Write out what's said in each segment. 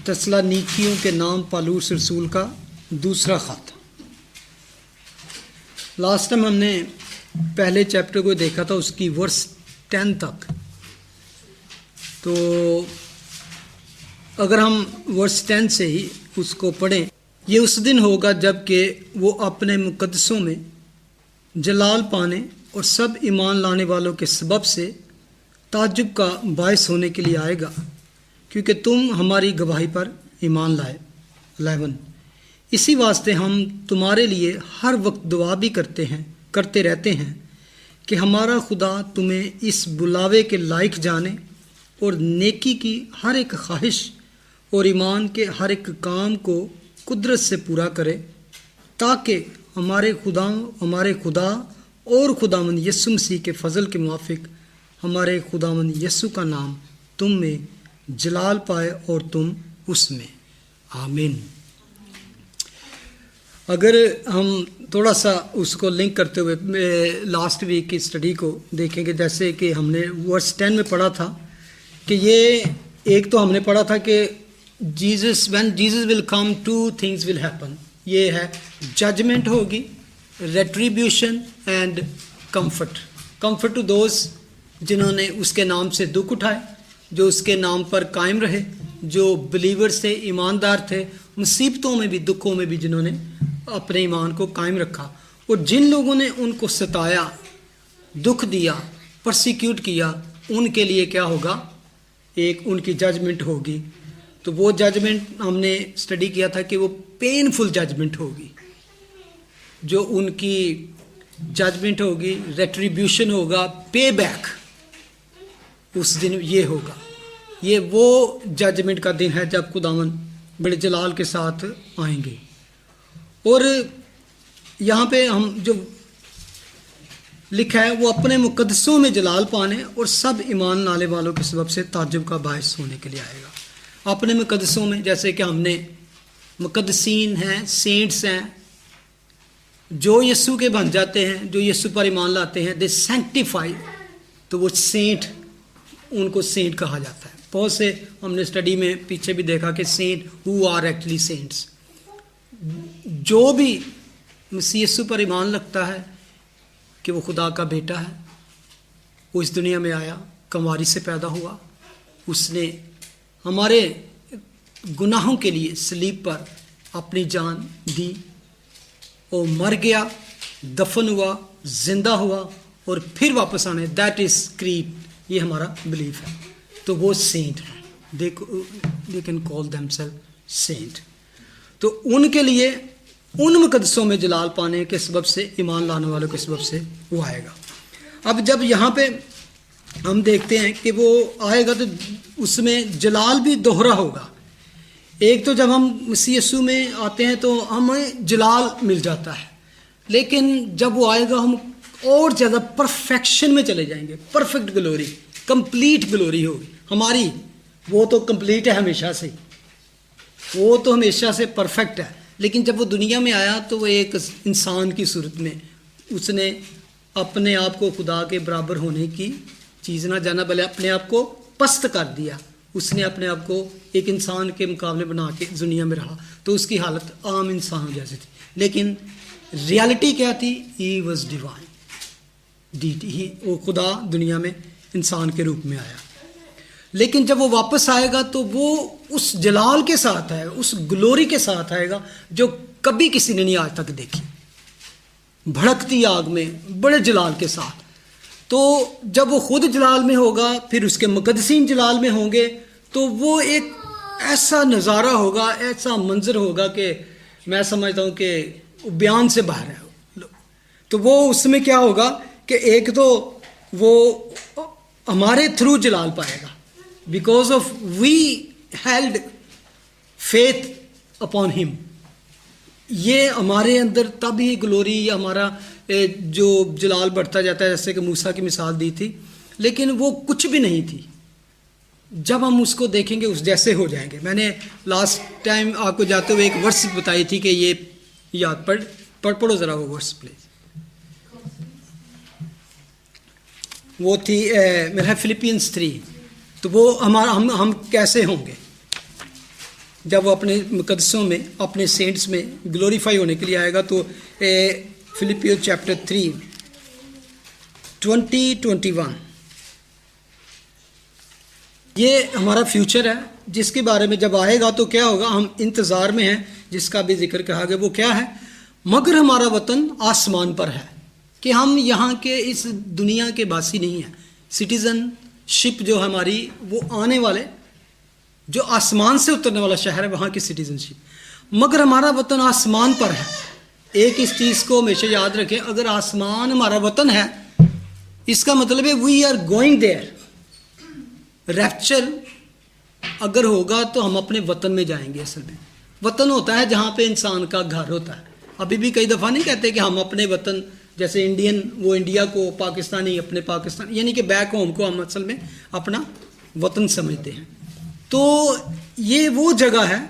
तस्सलुनीकियों के नाम पौलुस रसूल का दूसरा खत। लास्ट टाइम हमने पहले चैप्टर को देखा था, उसकी वर्स 10 तक। तो अगर हम वर्स 10 से ही उसको पढ़ें, ये उस दिन होगा जबकि वो अपने मुकद्दसों में जलाल पाने और सब ईमान लाने वालों के सबब से ताज्जुब का बायस होने के लिए आएगा, क्योंकि तुम हमारी गवाही पर ईमान लाए। 11 इसी वास्ते हम तुम्हारे लिए हर वक्त दुआ भी करते रहते हैं कि हमारा खुदा तुम्हें इस बुलावे के लायक जाने और नेकी की हर एक ख्वाहिश और ईमान के हर एक काम को कुदरत से पूरा करे, ताकि हमारे खुदा और खुदावंद यीशु मसीह के फजल के मुआफिक हमारे खुदावंद यीशु का नाम तुम में जलाल पाए और तुम उसमें। आमीन। अगर हम थोड़ा सा उसको लिंक करते हुए लास्ट वीक की स्टडी को देखेंगे, जैसे कि हमने वर्स 10 में पढ़ा था कि ये एक तो हमने पढ़ा था कि when Jesus will come, two things will happen. ये है जजमेंट होगी, retribution and comfort to those जिन्होंने उसके नाम से दुख उठाए, जो उसके नाम पर कायम रहे, जो बिलीवर्स थे, ईमानदार थे, मुसीबतों में भी दुखों में भी जिन्होंने अपने ईमान को कायम रखा। और जिन लोगों ने उनको सताया, दुख दिया, परसिक्यूट किया, उनके लिए क्या होगा? एक उनकी जजमेंट होगी। तो वो जजमेंट हमने स्टडी किया था कि वो पेनफुल जजमेंट होगी। जो उनकी जजमेंट होगी, रेट्रीब्यूशन होगा, पे बैक, उस दिन ये होगा। ये वो जजमेंट का दिन है जब खुदावन बड़े जलाल के साथ आएंगे। और यहाँ पे हम जो लिखा है वो अपने मुकद्दसों में जलाल पाने और सब ईमान लाने वालों के सबब से ताज्जुब का बायस होने के लिए आएगा। अपने मुकद्दसों में, जैसे कि हमने मुकद्दसीन हैं, सेंट्स हैं, जो यीशु के बन जाते हैं, जो यीशु पर ईमान लाते हैं, दे सैंक्टिफाई, तो वो सेंट, उनको सेंट कहा जाता है। बहुत से हमने स्टडी में पीछे भी देखा कि saint who are actually saints. जो भी मसीह यीशु पर ईमान रखता है कि वो खुदा का बेटा है, वो इस दुनिया में आया, कंवारी से पैदा हुआ, उसने हमारे गुनाहों के लिए सलीब पर अपनी जान दी और मर गया, दफन हुआ, जिंदा हुआ और फिर वापस आने, दैट इज क्रीड, ये हमारा बिलीफ है। तो वो सेंट है, they can call themselves saint. तो उनके लिए उन मुकद्दसों में जलाल पाने के सबब से, ईमान लाने वालों के सबब से वो आएगा। अब जब यहाँ पे हम देखते हैं कि वो आएगा तो उसमें जलाल भी दोहरा होगा। एक तो जब हम मसीह यीशु में आते हैं तो हमें जलाल मिल जाता है, लेकिन जब वो आएगा हम और ज़्यादा परफेक्शन में चले जाएंगे। परफेक्ट ग्लोरी, कंप्लीट ग्लोरी होगी हमारी। वो तो कंप्लीट है हमेशा से, वो तो हमेशा से परफेक्ट है। लेकिन जब वो दुनिया में आया तो वो एक इंसान की सूरत में उसने अपने आप को खुदा के बराबर होने की चीज़ ना जाना, बल्कि अपने आप को पस्त कर दिया। उसने अपने आप को एक इंसान के मुकाबले बना के दुनिया में रहा, तो उसकी हालत आम इंसान जैसी थी। लेकिन रियलिटी क्या थी? ही वॉज डिवाइन डीटी, वो खुदा दुनिया में इंसान के रूप में आया। लेकिन जब वो वापस आएगा तो वो उस जलाल के साथ आएगा, उस ग्लोरी के साथ आएगा जो कभी किसी ने नहीं आज तक देखी, भड़कती आग में बड़े जलाल के साथ। तो जब वो खुद जलाल में होगा, फिर उसके मुकद्दसीन जलाल में होंगे, तो वो एक ऐसा नज़ारा होगा, ऐसा मंजर होगा कि मैं समझता हूँ कि बयान से बाहर है। तो वो उसमें क्या होगा कि एक तो वो हमारे थ्रू जलाल पाएगा, because of we held faith upon him. ये हमारे अंदर तब ही ग्लोरी या हमारा जो जलाल बढ़ता जाता है, जैसे कि मूसा की मिसाल दी थी। लेकिन वो कुछ भी नहीं थी, जब हम उसको देखेंगे उस जैसे हो जाएंगे। मैंने लास्ट टाइम आपको जाते हुए एक वर्स बताई थी कि ये याद पढ़ो ज़रा वो वर्स प्लीज। वो थी मेरा फिलिपियंस 3। तो वो हमारा हम कैसे होंगे, जब वो अपने मुकद्दसों में, अपने सेंट्स में ग्लोरीफाई होने के लिए आएगा। तो फिलिपियो चैप्टर 3 20-21 ये हमारा फ्यूचर है, जिसके बारे में जब आएगा तो क्या होगा, हम इंतज़ार में हैं, जिसका भी जिक्र कहा गया। वो क्या है, मगर हमारा वतन आसमान पर है, कि हम यहाँ के इस दुनिया के वासी नहीं हैं। सिटीजनशिप जो हमारी, वो आने वाले जो आसमान से उतरने वाला शहर है, वहाँ की सिटीजनशिप। मगर हमारा वतन आसमान पर है। एक इस चीज़ को हमेशा याद रखें, अगर आसमान हमारा वतन है, इसका मतलब है we are going there. Rapture अगर होगा तो हम अपने वतन में जाएंगे। असल में वतन होता है जहाँ पे इंसान का घर होता है। अभी भी कई दफ़ा नहीं कहते कि हम अपने वतन, जैसे इंडियन वो इंडिया को, पाकिस्तानी अपने पाकिस्तान, यानी कि बैक होम को हम असल में अपना वतन समझते हैं। तो ये वो जगह है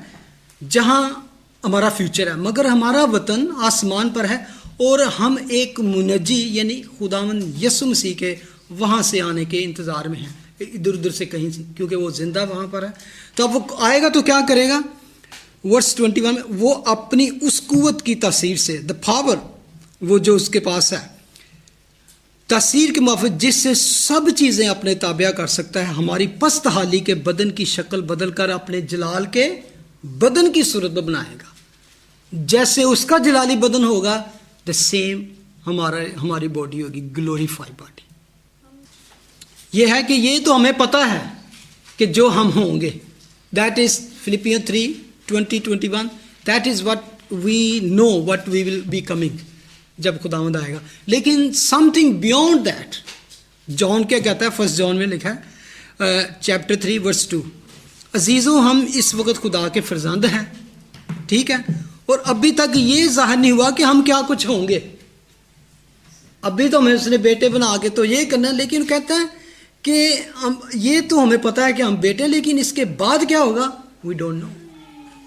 जहाँ हमारा फ्यूचर है। मगर हमारा वतन आसमान पर है और हम एक मुनजी यानी खुदावंद यीशु मसीह के वहाँ से आने के इंतज़ार में हैं, इधर उधर से कहीं से, क्योंकि वो जिंदा वहाँ पर है। तो अब वो आएगा तो क्या करेगा, वर्स 21 में, वो अपनी उस कुव्वत की तासीर से, द पावर, वो जो उसके पास है, तासीर के माफिक जिससे सब चीज़ें अपने ताबिया कर सकता है, हमारी पस्त हाली के बदन की शक्ल बदल कर अपने जलाल के बदन की सूरत में बनाएगा। जैसे उसका जलाली बदन होगा, द सेम हमारी बॉडी होगी, ग्लोरीफाइड बॉडी। ये है कि ये तो हमें पता है कि जो हम होंगे, that is Philippian 3:20-21, that is what we know, what we will be coming जब खुदावंद आएगा। लेकिन समथिंग बियॉन्ड दैट, जॉन क्या कहता है, फर्स्ट जॉन में लिखा है चैप्टर 3 वर्स 2, अजीज़ों हम इस वक्त खुदा के फरजंद हैं, ठीक है, और अभी तक ये जाहिर नहीं हुआ कि हम क्या कुछ होंगे। अभी तो हमें उसने बेटे बना के तो ये करना है, लेकिन कहता है कि हम, ये तो हमें पता है कि हम बेटे, लेकिन इसके बाद क्या होगा, वी डोंट नो।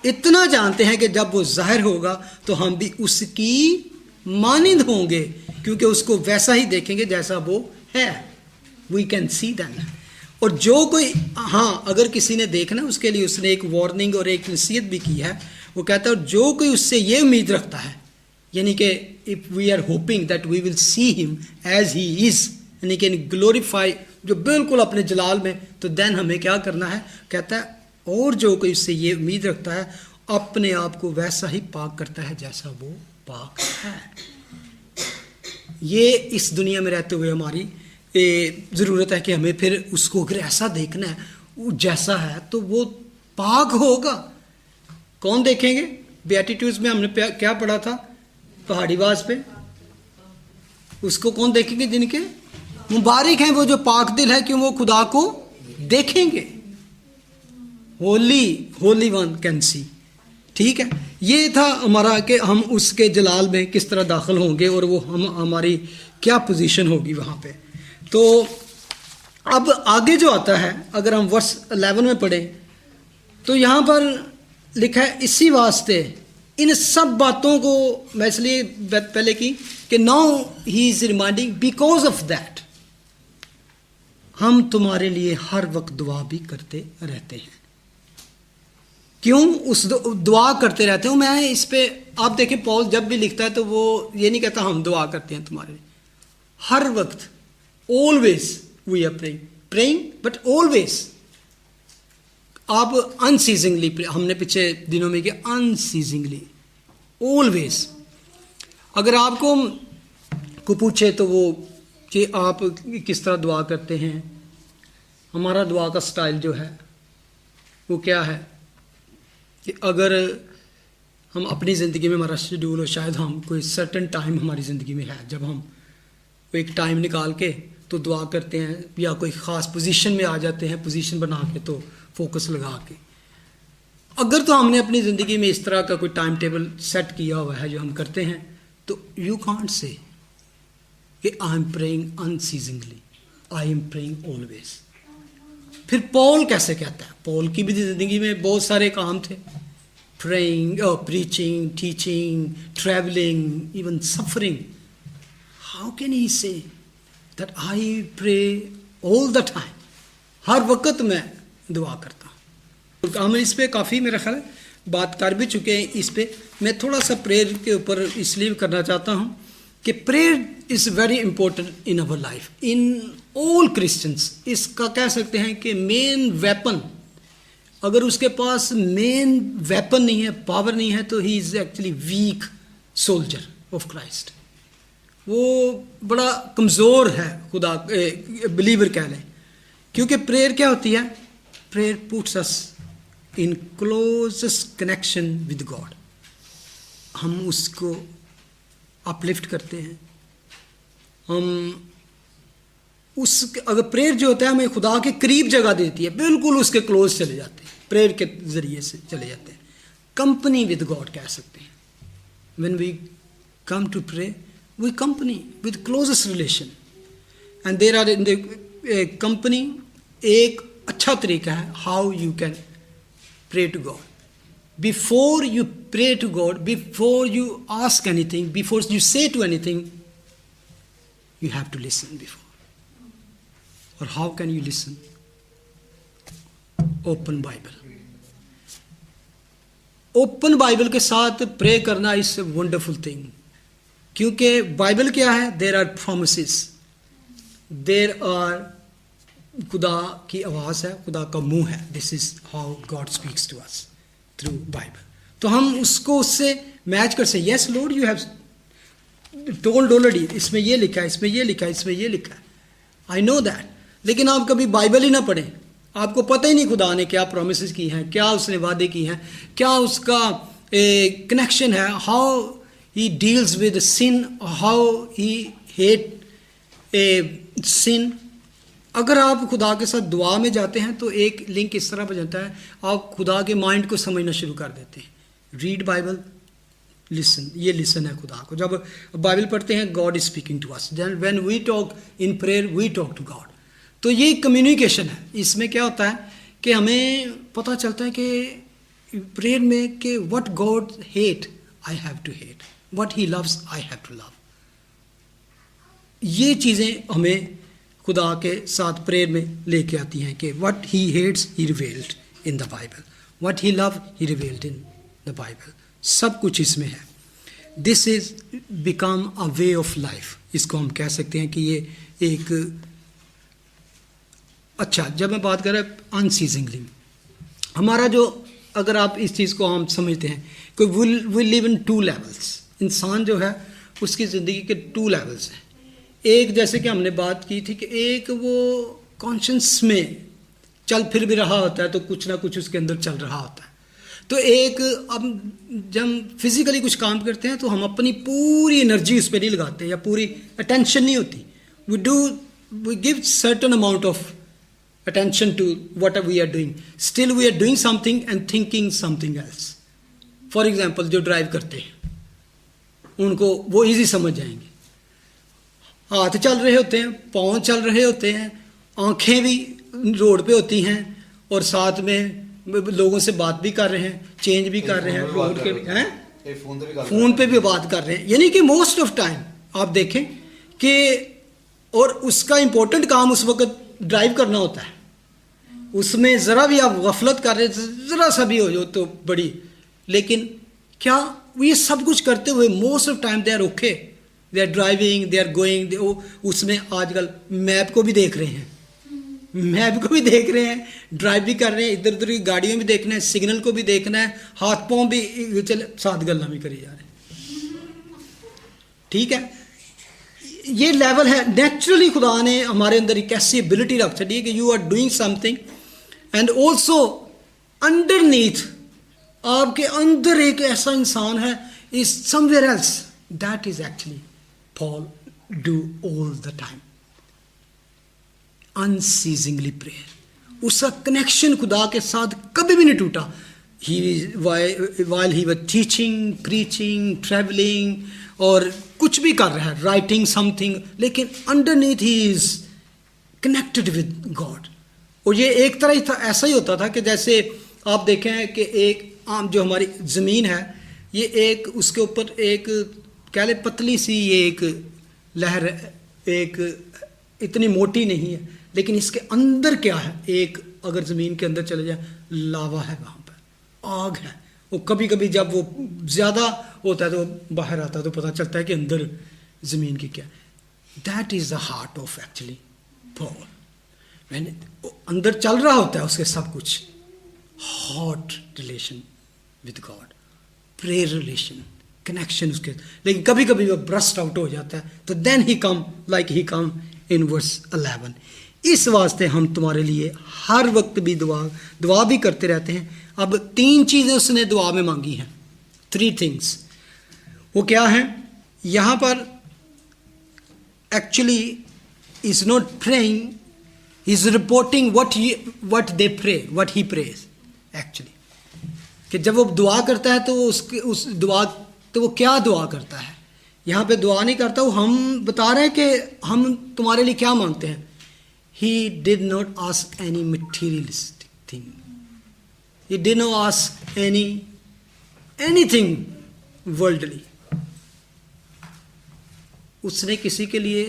इतना जानते हैं कि जब वो जाहिर होगा तो हम भी उसकी मानिंद होंगे, क्योंकि उसको वैसा ही देखेंगे जैसा वो है। We can see that. और जो कोई, हाँ, अगर किसी ने देखना, उसके लिए उसने एक वार्निंग और एक नसीहत भी की है। वो कहता है जो कोई उससे ये उम्मीद रखता है, यानी कि if we are hoping that we will see him as he is, यानी कि ग्लोरीफाई, जो बिल्कुल अपने जलाल में, तो देन हमें क्या करना है, कहता है, और जो कोई उससे ये उम्मीद रखता है, अपने आप को वैसा ही पाक करता है जैसा वो पाक है। ये इस दुनिया में रहते हुए हमारी ज़रूरत है कि हमें फिर उसको अगर ऐसा देखना है, वो जैसा है, तो वो पाक होगा। कौन देखेंगे? बेटिट्यूड्स में हमने क्या पढ़ा था, पहाड़ी वाज पे, उसको कौन देखेंगे? जिनके मुबारक हैं वो जो पाक दिल है, क्यों वो खुदा को देखेंगे। Holi one can see. ठीक है, ये था हमारा कि हम उसके जलाल में किस तरह दाखिल होंगे और वो हमारी क्या पोजीशन होगी वहाँ पे। तो अब आगे जो आता है, अगर हम वर्स 11 में पढ़ें तो यहाँ पर लिखा है, इसी वास्ते इन सब बातों को मैं इसलिए पहले की कि now he is reminding, because of that हम तुम्हारे लिए हर वक्त दुआ भी करते रहते हैं। क्यों उस दुआ करते रहते हो? मैं इस पे आप देखें, पॉल जब भी लिखता है तो वो ये नहीं कहता हम दुआ करते हैं तुम्हारे लिए, हर वक्त, always we are praying but always. आप अनसीजिंगली, हमने पिछले दिनों में किया, अनसीजिंगली, ऑलवेज। अगर आपको को पूछे तो वो कि आप किस तरह दुआ करते हैं, हमारा दुआ का स्टाइल जो है वो क्या है, कि अगर हम अपनी ज़िंदगी में हमारा शेड्यूल हो, शायद हम कोई सर्टन टाइम हमारी ज़िंदगी में है जब हम एक टाइम निकाल के तो दुआ करते हैं, या कोई ख़ास पोजीशन में आ जाते हैं, पोजीशन बना के तो फोकस लगा के। अगर तो हमने अपनी ज़िंदगी में इस तरह का कोई टाइम टेबल सेट किया हुआ है जो हम करते हैं, तो यू कांट से कि I am praying unceasingly, I am praying always. फिर पॉल कैसे कहता है? पॉल की भी ज़िंदगी में बहुत सारे काम थे, praying, preaching, teaching, travelling, even suffering. How can he say that I pray all the time? हर वक्त मैं दुआ करता हूँ। हम इस पे काफ़ी मेरा ख्याल है बात कर भी चुके हैं इस पे। मैं थोड़ा सा प्रेयर के ऊपर इसलिए करना चाहता हूँ कि prayer is very important in our life, in all Christians. इसका कह सकते हैं कि मेन वेपन, अगर उसके पास मेन वेपन नहीं है, पावर नहीं है, तो he is actually weak soldier of Christ. वो बड़ा कमज़ोर है खुदा बिलीवर कह लें। क्योंकि प्रेयर क्या होती है? Prayer puts us in closest connection with God. हम उसको अपलिफ्ट करते हैं, हम उस, अगर प्रेयर जो होता है हमें खुदा के करीब जगह देती है, बिल्कुल उसके क्लोज चले जाते हैं, प्रेयर के ज़रिए से चले जाते हैं। कंपनी विद गॉड कह सकते हैं। When we come to pray, we company with closest relation, and there are in the company एक अच्छा तरीका है how you can pray to God. Before you pray to God, before you ask anything, before you say to anything, you have to listen before. Or how can you listen? Open Bible. Open Bible के साथ pray करना is a wonderful thing. क्योंकि Bible क्या है? There are promises. There are खुदा की आवाज़ है, खुदा का मुंह है. This is how God speaks to us. Through Bible. तो हम उसको उससे मैच कर सकते। Yes Lord, you have told already, इसमें ये लिखा है, इसमें ये लिखा है, इसमें ये लिखा है, आई नो दैट। लेकिन आप कभी बाइबल ही ना पढ़ें, आपको पता ही नहीं खुदा ने क्या प्रोमिसेस की हैं, क्या उसने वादे की हैं, क्या उसका कनेक्शन है, how he deals with sin, how he hate sin. अगर आप खुदा के साथ दुआ में जाते हैं तो एक लिंक इस तरह पर जाता है, आप खुदा के माइंड को समझना शुरू कर देते हैं। रीड बाइबल, लिसन, ये लिसन है खुदा को। जब बाइबल पढ़ते हैं, God is speaking to us. Then when we talk in prayer, we talk to God. तो ये कम्युनिकेशन है। इसमें क्या होता है कि हमें पता चलता है कि प्रेयर में कि what God hate I have to hate, what he loves I have to love. ये चीज़ें हमें खुदा के साथ प्रेयर में लेके आती हैं कि what he hates he revealed in the Bible, what he love he revealed in the Bible. सब कुछ इसमें है। This is become a way of life. इसको हम कह सकते हैं कि ये एक अच्छा, जब मैं बात कर रहा हूँ अनसीजिंगली, हमारा जो, अगर आप इस चीज़ को हम समझते हैं कि will live in two levels. इंसान जो है उसकी ज़िंदगी के टू लेवल्स हैं। एक, जैसे कि हमने बात की थी कि एक वो कॉन्शियस में चल फिर भी रहा होता है, तो कुछ ना कुछ उसके अंदर चल रहा होता है। तो एक, अब जब हम फिजिकली कुछ काम करते हैं तो हम अपनी पूरी एनर्जी उस पर नहीं लगाते या पूरी अटेंशन नहीं होती। We give certain amount of attention to what we are doing. Still we are doing something and thinking something else. For example, जो ड्राइव करते हैं उनको वो इजी समझ जाएंगे। हाथ चल रहे होते हैं, पाँव चल रहे होते हैं, आंखें भी रोड पे होती हैं, और साथ में लोगों से बात भी कर रहे हैं, चेंज भी कर रहे हैं, रोड के भी हैं, फ़ोन पे भी बात कर रहे हैं। यानी कि मोस्ट ऑफ टाइम आप देखें कि, और उसका इम्पोर्टेंट काम उस वक्त ड्राइव करना होता है। उसमें ज़रा भी आप गफलत कर रहे, ज़रा सा भी हो जो तो बड़ी, लेकिन क्या ये सब कुछ करते हुए most of time they are okay, they are driving, they are going. उसमें आजकल मैप को भी देख रहे हैं, मैप को भी देख रहे हैं, ड्राइव भी कर रहे हैं, इधर उधर की गाड़ियों भी देखना है, सिग्नल को भी देखना है, हाथ पाँव भी चले, साथ गल्ला भी करी जा रहे हैं। ठीक है, ये लेवल है। नेचुरली खुदा ने हमारे अंदर एक ऐसी एबिलिटी रख छड़ी है कि you are doing something, and also underneath आपके अंदर एक ऐसा इंसान है, is somewhere else, that is actually Paul do all the time unceasingly prayer. उसका कनेक्शन खुदा के साथ कभी भी नहीं टूटा। while he was teaching, preaching, traveling, और कुछ भी कर रहा है, राइटिंग समथिंग, लेकिन underneath he is connected with God. और ये एक तरह ही था, ऐसा ही होता था कि जैसे आप देखें कि एक आम जो हमारी ज़मीन है, ये एक उसके ऊपर एक कह ले पतली सी ये एक लहर, एक इतनी मोटी नहीं है, लेकिन इसके अंदर क्या है, एक अगर ज़मीन के अंदर चले जाए, लावा है, वहाँ पर आग है, और कभी कभी जब वो ज़्यादा होता है तो बाहर आता है तो पता चलता है कि अंदर ज़मीन की क्या। That is the heart of actually Paul. मैंने अंदर चल रहा होता है उसके सब कुछ, hot relation with God, prayer relation, connection उसके, लेकिन कभी कभी वो ब्रस्ट आउट हो जाता है तो then he come like he come in verse 11। इस वास्ते हम तुम्हारे लिए हर वक्त भी दुआ भी करते रहते हैं। अब 3 चीज़ें उसने दुआ में मांगी हैं, 3 थिंग्स। वो क्या है? यहाँ पर actually is not praying, is reporting what they pray, what he prays actually, कि जब वो दुआ करता है तो उसके उस दुआ तो वो क्या दुआ करता है। यहाँ पे दुआ नहीं करता वो, हम बता रहे हैं कि हम तुम्हारे लिए क्या मांगते हैं। He did not ask any materialistic thing. He did not ask anything worldly. उसने किसी के लिए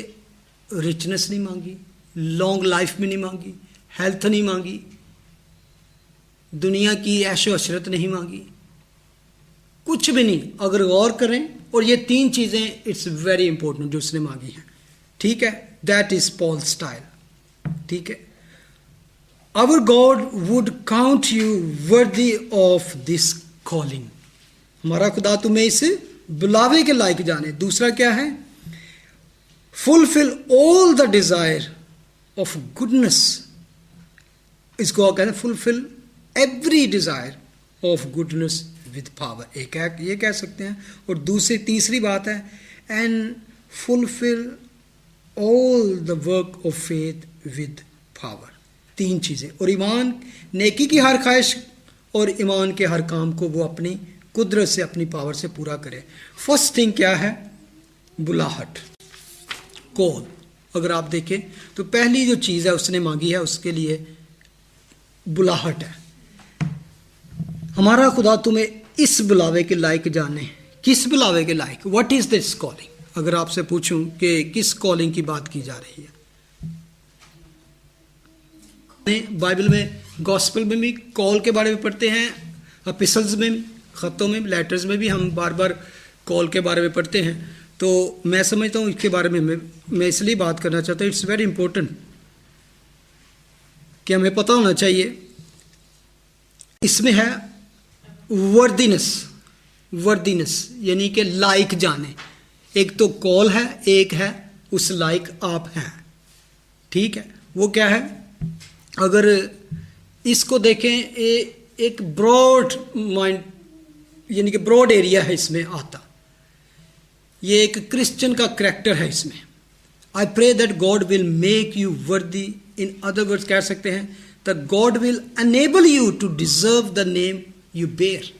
रिचनेस नहीं मांगी, लॉन्ग लाइफ भी नहीं मांगी, हेल्थ नहीं मांगी, दुनिया की ऐशो अशरत नहीं मांगी, कुछ भी नहीं। अगर गौर करें, और ये 3 चीज़ें इट्स वेरी इंपॉर्टेंट जो उसने मांगी हैं, ठीक है। दैट इज पॉल स्टाइल, ठीक है। Our God would count you worthy of this calling, हमारा खुदा तुम्हें इस बुलावे के लायक जाने। दूसरा क्या है? Fulfil all the desire of goodness, इसको कहते हैं fulfil every desire of goodness with power, एक ये कह सकते हैं। और तीसरी बात है and fulfil all the work of faith with power, 3 चीज़ें। और ईमान, नेकी की हर ख्वाहिश और ईमान के हर काम को वो अपनी कुदरत से, अपनी पावर से पूरा करे। फर्स्ट थिंग क्या है? बुलाहट, कॉल। अगर आप देखें तो पहली जो चीज़ है उसने मांगी है, उसके लिए बुलाहट है। हमारा खुदा तुम्हें इस बुलावे के लायक जाने। किस बुलावे के लायक? What is this calling? अगर आपसे पूछूं कि किस कॉलिंग की बात की जा रही है, बाइबल में, गॉस्पेल में भी कॉल के बारे में पढ़ते हैं, एपिसल्स में, खतों में, लेटर्स में भी हम बार बार कॉल के बारे में पढ़ते हैं। तो मैं समझता हूँ इसके बारे में मैं इसलिए बात करना चाहता हूँ, इट्स वेरी इंपॉर्टेंट कि हमें पता होना चाहिए। इसमें है वर्दीनेस यानी कि लायक जाने। एक तो कॉल है, एक है उस लायक आप हैं, ठीक है। वो क्या है? अगर इसको देखें, एक ब्रॉड माइंड यानी कि ब्रॉड एरिया है इसमें आता। ये एक क्रिश्चियन का करैक्टर है इसमें। I pray that God will make you worthy, in other words कह सकते हैं that God will enable you to deserve the name you bear.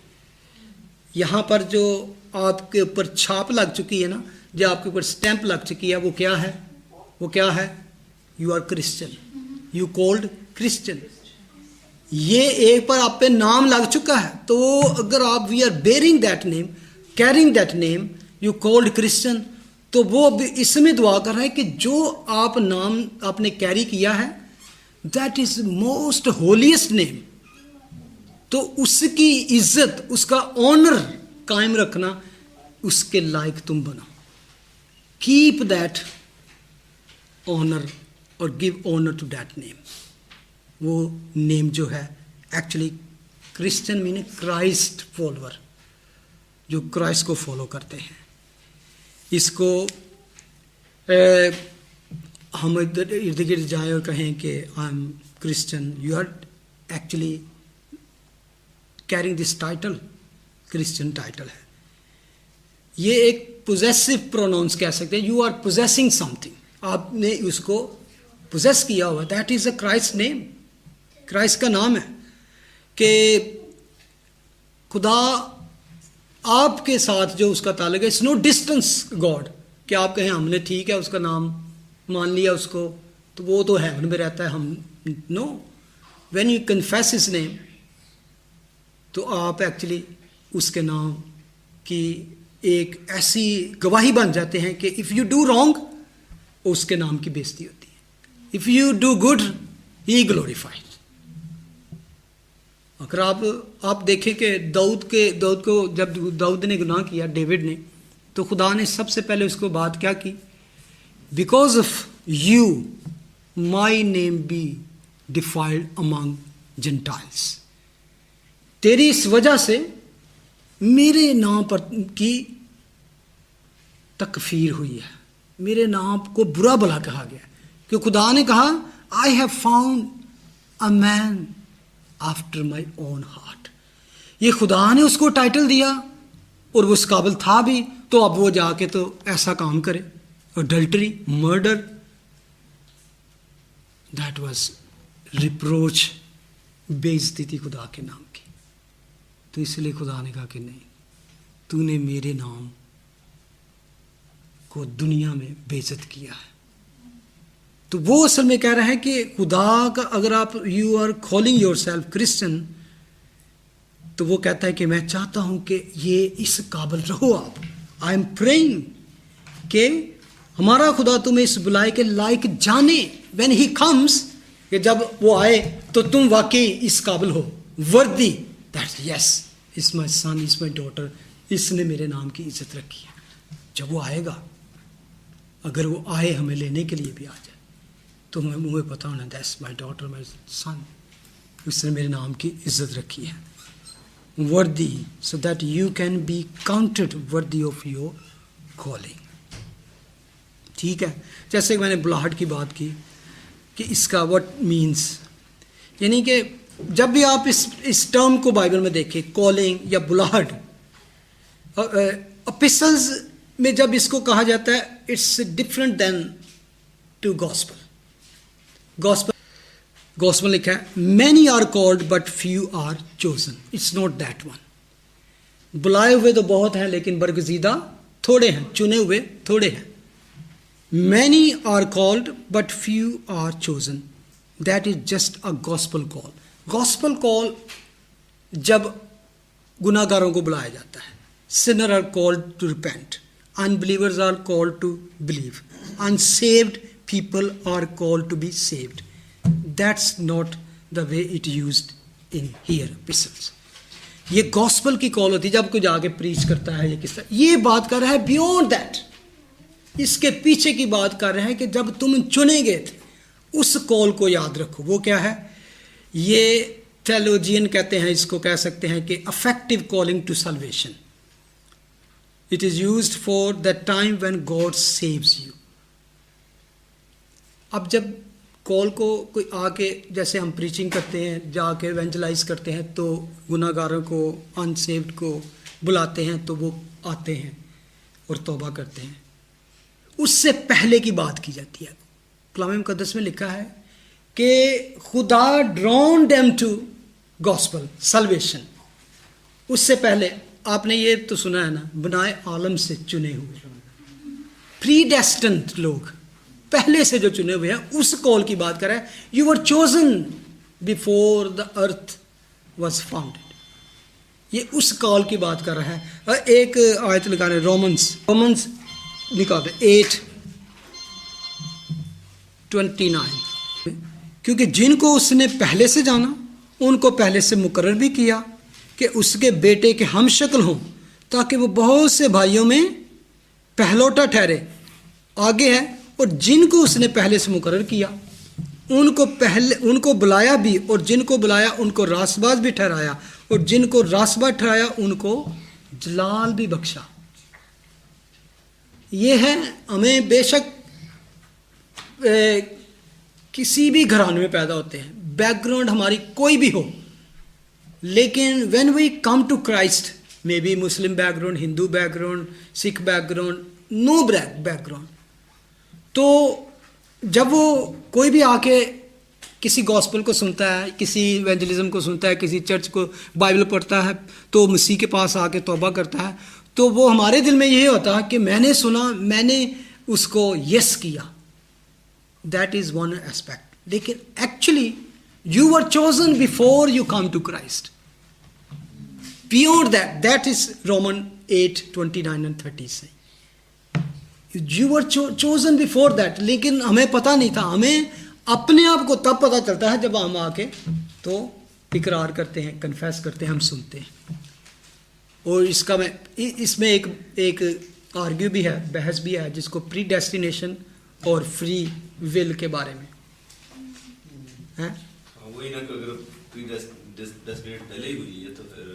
यहाँ पर जो आपके ऊपर छाप लग चुकी है ना, जो आपके ऊपर स्टैंप लग चुकी है, वो क्या है? वो क्या है? You are Christian, you called Christian. ये एक पर आप पे नाम लग चुका है, तो अगर आप we are bearing that name, carrying that name, you called Christian, तो वो इसमें दुआ कर रहा है कि जो आप नाम आपने कैरी किया है, that is most holiest name, तो उसकी इज्जत, उसका ऑनर कायम रखना, उसके लायक तुम बनो। कीप दैट ऑनर और give honour to that name. वो नेम जो है actually Christian meaning Christ follower, जो क्राइस्ट को फॉलो करते हैं। इसको हम इर्द गिर्द जाए और कहें कि I am Christian, you are actually carrying this title, Christian title है। ये एक पोजेसिव प्रोनाउंस कह सकते हैं, यू आर पोजेसिंग समथिंग, आपने उसको पोजेस किया हुआ, that is a Christ name, Christ का नाम है। कि खुदा आपके साथ जो उसका ताल्लुक है, इट्स नो डिस्टेंस गॉड, कि आप कहें हमने ठीक है उसका नाम मान लिया उसको, तो वो तो हेवन में रहता है, हम know, when you confess his name, तो आप एक्चुअली उसके नाम की एक ऐसी गवाही बन जाते हैं कि इफ़ यू डू रॉन्ग, उसके नाम की बेइज्जती होती है, if you do good, he glorified. अगर आप देखें कि दाऊद को जब दाऊद ने गुनाह किया, डेविड ने, तो खुदा ने सबसे पहले उसको बात क्या की? Because of you my name be defiled among Gentiles, तेरी इस वजह से मेरे नाम पर की तकफीर हुई है, मेरे नाम को बुरा भला कहा गया। कि खुदा ने कहा I have found a man after my own heart. ये खुदा ने उसको टाइटल दिया और वो उस काबिल था भी, तो अब वो जाके तो ऐसा काम करे, adultery, murder, that was reproach, बेइज्जती थी खुदा के नाम की। तो इसलिए खुदा ने कहा कि नहीं, तूने मेरे नाम को दुनिया में बेइज्जत किया है। तो वो असल में कह रहा है कि खुदा का, अगर आप you are calling yourself Christian, तो वो कहता है कि मैं चाहता हूं कि ये इस काबिल रहो आप। आई एम प्रेइंग कि हमारा खुदा तुम्हें इस बुलाए के लायक जाने, व्हेन ही कम्स, कि जब वो आए तो तुम वाकई इस काबिल हो, worthy that yes is my son, is my daughter, इसने मेरे नाम की इज्जत रखी है। जब वो आएगा, अगर वो आए हमें लेने के लिए भी आ जाए, तो मुझे पता होना दैट्स माई डॉटर, माई सन, उसने मेरे नाम की इज्जत रखी है। वर्दी, so that you can be counted worthy of your calling. ठीक है, जैसे मैंने बुलाहट की बात की कि इसका व्हाट मीन्स, यानी कि जब भी आप इस टर्म को बाइबल में देखें, कॉलिंग या बुलाहट, एपिसल्स में जब इसको कहा जाता है, it's different then to gospel. Gospel लिखा है many are called but few are chosen, it's not that one. बुलाए हुए तो बहुत हैं लेकिन बरगजीदा थोड़े हैं, चुने हुए थोड़े हैं। Many are called but few are chosen, that is just a gospel call. Gospel call जब गुनाहगारों को बुलाया जाता है, sinner are called to repent, unbelievers are called to believe, unsaved people are called to be saved. That's not the way it used in here epistles. ये gospel की call होती है जब कोई जाके प्रीच करता है, ये किस तरह, ये बात कर रहा है बियॉन्ड दैट, इसके पीछे की बात कर रहे हैं कि जब तुम चुने गए थे, उस कॉल को याद रखो। वो क्या है? ये थेलोजियन कहते हैं, इसको कह सकते हैं कि affective calling to salvation. It is used for the time when God saves you. अब जब कॉल को कोई आके, जैसे हम प्रीचिंग करते हैं, जाके एवेंजलाइज करते हैं, तो गुनाहगारों को, अनसेव्ड को बुलाते हैं, तो वो आते हैं और तौबा करते हैं। उससे पहले की बात की जाती है। कलाम मुकद्दस में लिखा है कि खुदा drawn them to gospel salvation. उससे पहले आपने ये तो सुना है ना, बनाए आलम से चुने हुए, प्रीडेस्टिन्ड लोग, पहले से जो चुने हुए हैं, उस कॉल की बात कर रहा है। You were chosen before the earth was founded. ये उस कॉल की बात कर रहा है। एक आयत लगा रहे, रोमन्स निकाल 8:29, क्योंकि जिनको उसने पहले से जाना, उनको पहले से मुकर्रर भी किया कि उसके बेटे के हम शक्ल हों, ताकि वो बहुत से भाइयों में पहलौटा ठहरे। आगे है, और जिनको उसने पहले से मुकर्रर किया, उनको बुलाया भी, और जिनको बुलाया उनको रासबाज भी ठहराया, और जिनको रासबाज ठहराया उनको जलाल भी बख्शा। ये है, हमें बेशक किसी भी घराने में पैदा होते हैं, बैकग्राउंड हमारी कोई भी हो, लेकिन when we come to Christ, may be Muslim background, Hindu background, Sikh background, no background, तो जब वो कोई भी आके किसी गॉस्पल को सुनता है, किसी इवेंजलिज्म को सुनता है, किसी चर्च को बाइबल पढ़ता है, तो मसीह के पास आके तौबा करता है, तो वो हमारे दिल में यही होता है कि मैंने सुना, मैंने उसको यस किया। That is one aspect. लेकिन actually you were chosen before you come to Christ. Beyond that is Roman 8:29 and 30 से you were chosen before that. लेकिन हमें पता नहीं था, हमें अपने आप को तब पता चलता है जब हम आके तो इकरार करते हैं, कन्फेस करते हैं, हम सुनते हैं। और इसका मैं इसमें एक आर्ग्यू भी है, बहस भी है, जिसको प्री डेस्टिनेशन और फ्री विल के बारे में है। वही ना कि अगर प्री डेस्टिनेट पहले ही हुई है तो फिर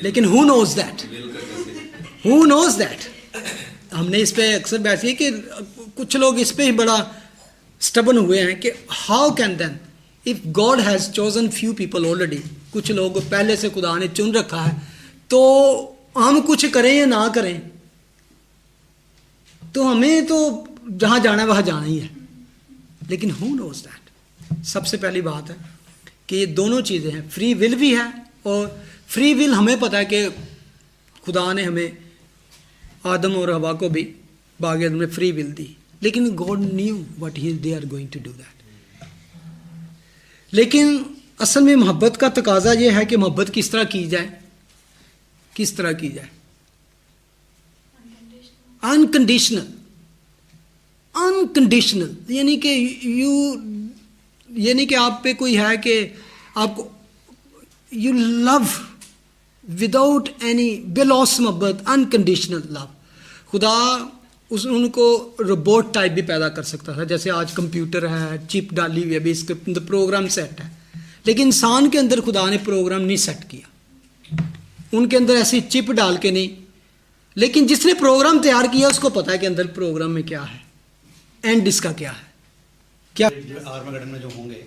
लेकिन हु नोज दैट, विल का कैसे? Who knows that. हमने इस पे अक्सर बहस की कि कुछ लोग इस पे ही बड़ा स्टबन हुए हैं कि how can then if God has chosen few people already, कुछ लोगों को पहले से खुदा ने चुन रखा है, तो हम कुछ करें या ना करें, तो हमें तो जहां जाना है वहां जाना ही है। लेकिन हु नोज दैट। सबसे पहली बात है कि ये दोनों चीज़ें हैं, फ्री विल भी है, और फ्री विल हमें पता है कि खुदा ने हमें आदम और हवा को भी बाग एदन में फ्री विल दी, लेकिन God knew what he they are going to do that. लेकिन असल में मोहब्बत का तकाजा ये है कि मोहब्बत किस तरह की जाए, किस तरह की जाए? अनकंडीशनल, अनकंडीशनल, यानी कि यानी कि आप पे कोई है कि आपको यू लव विदाउट एनी बेलॉस मोहब्बत, अनकंडीशनल लव। खुदा उनको रोबोट टाइप भी पैदा कर सकता था, जैसे आज कंप्यूटर है, चिप डाली हुई है, अभी इसके अंदर प्रोग्राम सेट है, लेकिन इंसान के अंदर खुदा ने प्रोग्राम नहीं सेट किया, उनके अंदर ऐसी चिप डाल के नहीं। लेकिन जिसने प्रोग्राम तैयार किया उसको पता है कि अंदर प्रोग्राम में क्या है, एंड इसका क्या है, क्या आर्मागेडन में जो होंगे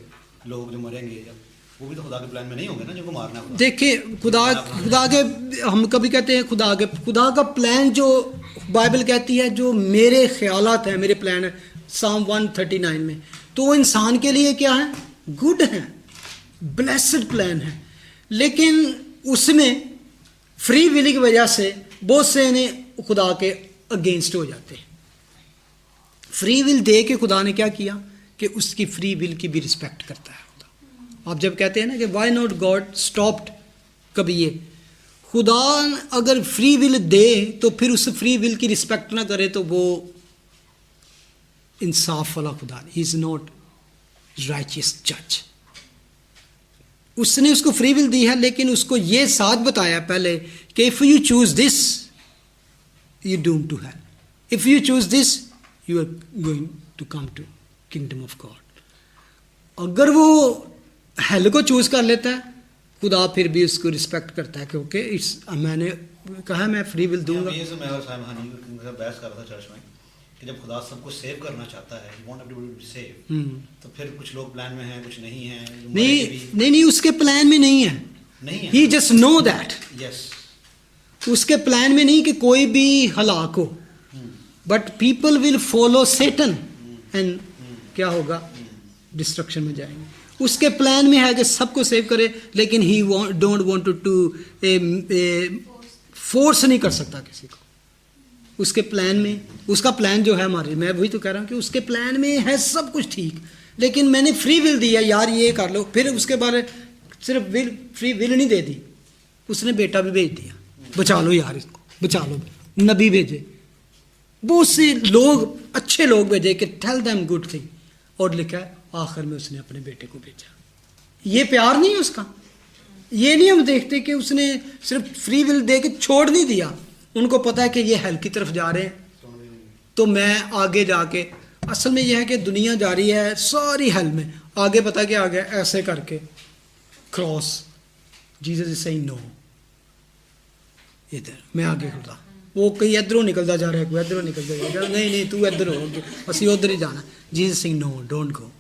लोग जो मरेंगे, जब वो भी तो खुदा के प्लान में नहीं होंगे ना, जिनको मारना है। देखिए खुदा के, हम कभी कहते हैं खुदा का प्लान जो बाइबल कहती है, जो मेरे ख्यालात हैं, मेरे प्लान है साम 139 में, तो वो इंसान के लिए क्या है? गुड है, ब्लेस्ड प्लान है। लेकिन उसमें फ्री विल की वजह से बहुत से ने खुदा के अगेंस्ट हो जाते हैं। फ्री विल दे के खुदा ने क्या किया कि उसकी फ्री विल की भी रिस्पेक्ट करता है खुदा। आप जब कहते हैं ना कि वाई नॉट गॉड स्टॉप्ड, कभी ये खुदा अगर फ्री विल दे तो फिर उस फ्री विल की रिस्पेक्ट ना करे तो वो इंसाफ वाला खुदा नहीं, ही इज नॉट राइचियस जज। उसने उसको फ्री विल दी है, लेकिन उसको ये साथ बताया पहले कि if you choose this you doom to hell, if you choose this you are going to come to kingdom of God. अगर वो हेल को चूज कर लेता है, खुदा फिर भी उसको रिस्पेक्ट करता है, क्योंकि इस मैंने कहा मैं फ्री विल दूंगा। ये मैं और साइम हानी बहस कर रहा था चर्च में कि जब खुदा सबको सेव करना चाहता है, he want everybody to be saved, तो फिर कुछ लोग प्लान में हैं, कुछ नहीं हैं। नहीं, उसके प्लान में नहीं है, नहीं है। He just know that। Yes, उसके प्लान में नहीं कि कोई भी हलाक हो, but people will follow Satan and क्या होगा? डिस्ट्रक्शन में जाएंगे। उसके प्लान में है कि सबको सेव करे, लेकिन he don't want to force नहीं कर सकता किसी को। उसके प्लान में, उसका प्लान जो है हमारे, मैं वही तो कह रहा हूँ कि उसके प्लान में है सब कुछ ठीक, लेकिन मैंने फ्री विल दिया, यार ये कर लो। फिर उसके बाद सिर्फ फ्री विल नहीं दे दी, उसने बेटा भी भेज दिया, बचा लो यार इसको, बचा लो। नबी भेजे, बहुत से लोग, अच्छे लोग भेजे कि टेल देम गुड थिंग, और लिखा है आखिर में उसने अपने बेटे को भेजा। ये प्यार नहीं है उसका। ये नहीं हम देखते कि उसने सिर्फ फ्री विल दे के छोड़ नहीं दिया। उनको पता है कि ये हेल की तरफ जा रहे हैं, तो मैं आगे जाके, असल में यह है कि दुनिया जा रही है सारी हेल में, आगे पता क्या आ गया? ऐसे करके cross, Jesus is saying no, इधर मैं आगे खुदा, वो कहीं इधरों निकलता जा रहा है, कोई इधरों निकलता जा रहा है, नहीं तू इधर हो, असी उधर ही जाना। Jesus saying no, don't go,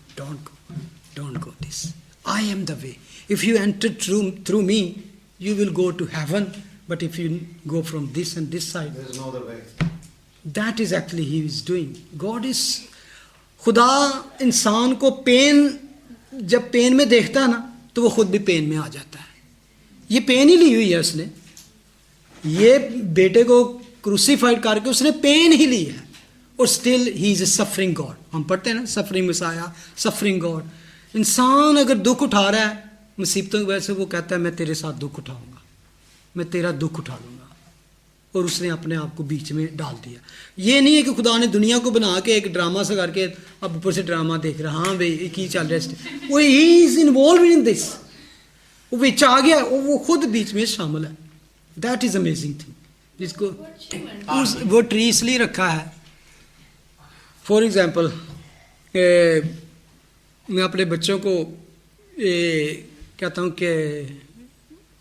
don't go this, I am the way, if you enter through me you will go to heaven, but if you go from this and this side there is no other way. that is actually he is doing. God is, खुदा इंसान को pen, जब pen में देखता है ना, तो वो खुद भी पेन में आ जाता है। ये पेन ही ली हुई है उसने, ये बेटे को क्रूसीफाइड करके उसने पेन ही ली है, और still he is a suffering God. हम पढ़ते हैं ना, सफरिंग मसाया, सफरिंग गॉड। इंसान अगर दुख उठा रहा है मुसीबतों की वजह से, वो कहता है मैं तेरे साथ दुख उठाऊंगा, मैं तेरा दुख उठा लूंगा। और उसने अपने आप को बीच में डाल दिया। ये नहीं है कि खुदा ने दुनिया को बना के एक ड्रामा सा करके अब ऊपर से ड्रामा देख रहा, हाँ भाई एक ही चल रहा है, वो he is involve in this, वो बीच आ गया, वो खुद बीच में शामिल है। दैट इज अमेजिंग थिंग, जिसको वो ट्री इसलिए रखा है। फॉर एग्जाम्पल मैं अपने बच्चों को कहता हूँ कि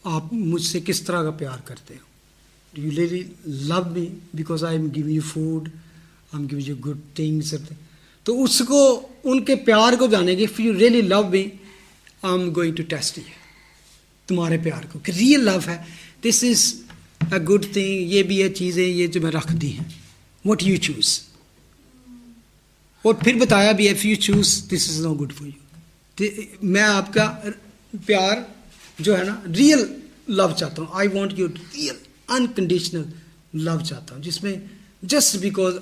आप मुझसे किस तरह का प्यार करते हो। Do you really love me because I am giving you food, I am giving you good things? तो उसको उनके प्यार को जानेंगे। If you really love me, I am going to test you, तुम्हारे प्यार को कि रियल लव है, this is a good thing, ये भी है चीज़ें ये जो मैं रख दी हैं, व्हाट यू चूज। और फिर बताया भी, if you choose this is not good for you. मैं आपका प्यार जो है ना रियल लव चाहता हूँ, I want you real unconditional love चाहता हूँ, जिसमें just because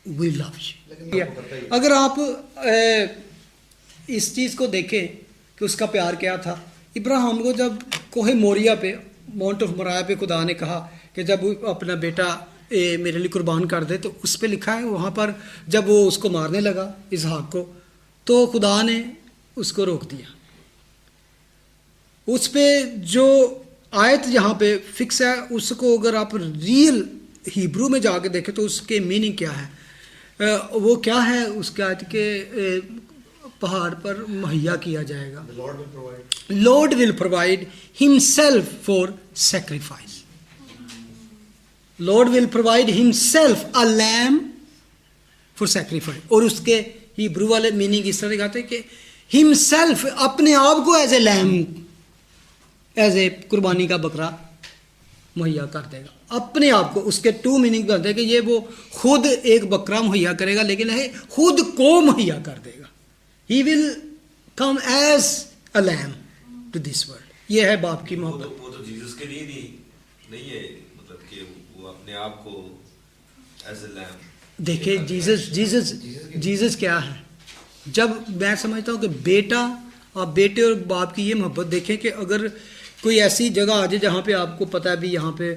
we love you. अगर आप इस चीज़ को देखें कि उसका प्यार क्या था, इब्राहिम को जब कोहे मोरिया पे, माउंट ऑफ मोरिया पे खुदा ने कहा कि जब वो अपना बेटा मेरे लिए कुर्बान कर दे, तो उस पे लिखा है वहाँ पर जब वो उसको मारने लगा इसहाक को, तो खुदा ने उसको रोक दिया। उस पे जो आयत यहाँ पे फिक्स है, उसको अगर आप रियल हिब्रू में जाके देखें तो उसके मीनिंग क्या है, वो क्या है उसके आयत के पहाड़ पर मुहैया किया जाएगा, Lord will provide himself for sacrifice, Lord will provide himself a lamb for sacrifice. और उसके हिब्रू वाले मीनिंग इस तरह दिखाते हैं कि हिमसेल्फ अपने आप को as a lamb, as a कुर्बानी का बकरा मुहैया कर देगा अपने आप को। उसके टू मीनिंग बनते हैं कि ये वो खुद एक बकरा मुहैया करेगा, लेकिन है खुद को मुहैया कर देगा। He will come as a lamb to this world. ये है बाप की मोहब्बत। वो तो जीसस के लिए नहीं है, मतलब कि वो अपने आप को एज अ लैम। देखिए जीसस क्या है, जब मैं समझता हूँ कि बेटा और बेटे और बाप की ये मोहब्बत देखें कि अगर कोई ऐसी जगह आ जाए जहाँ पे आपको पता है भी यहाँ पे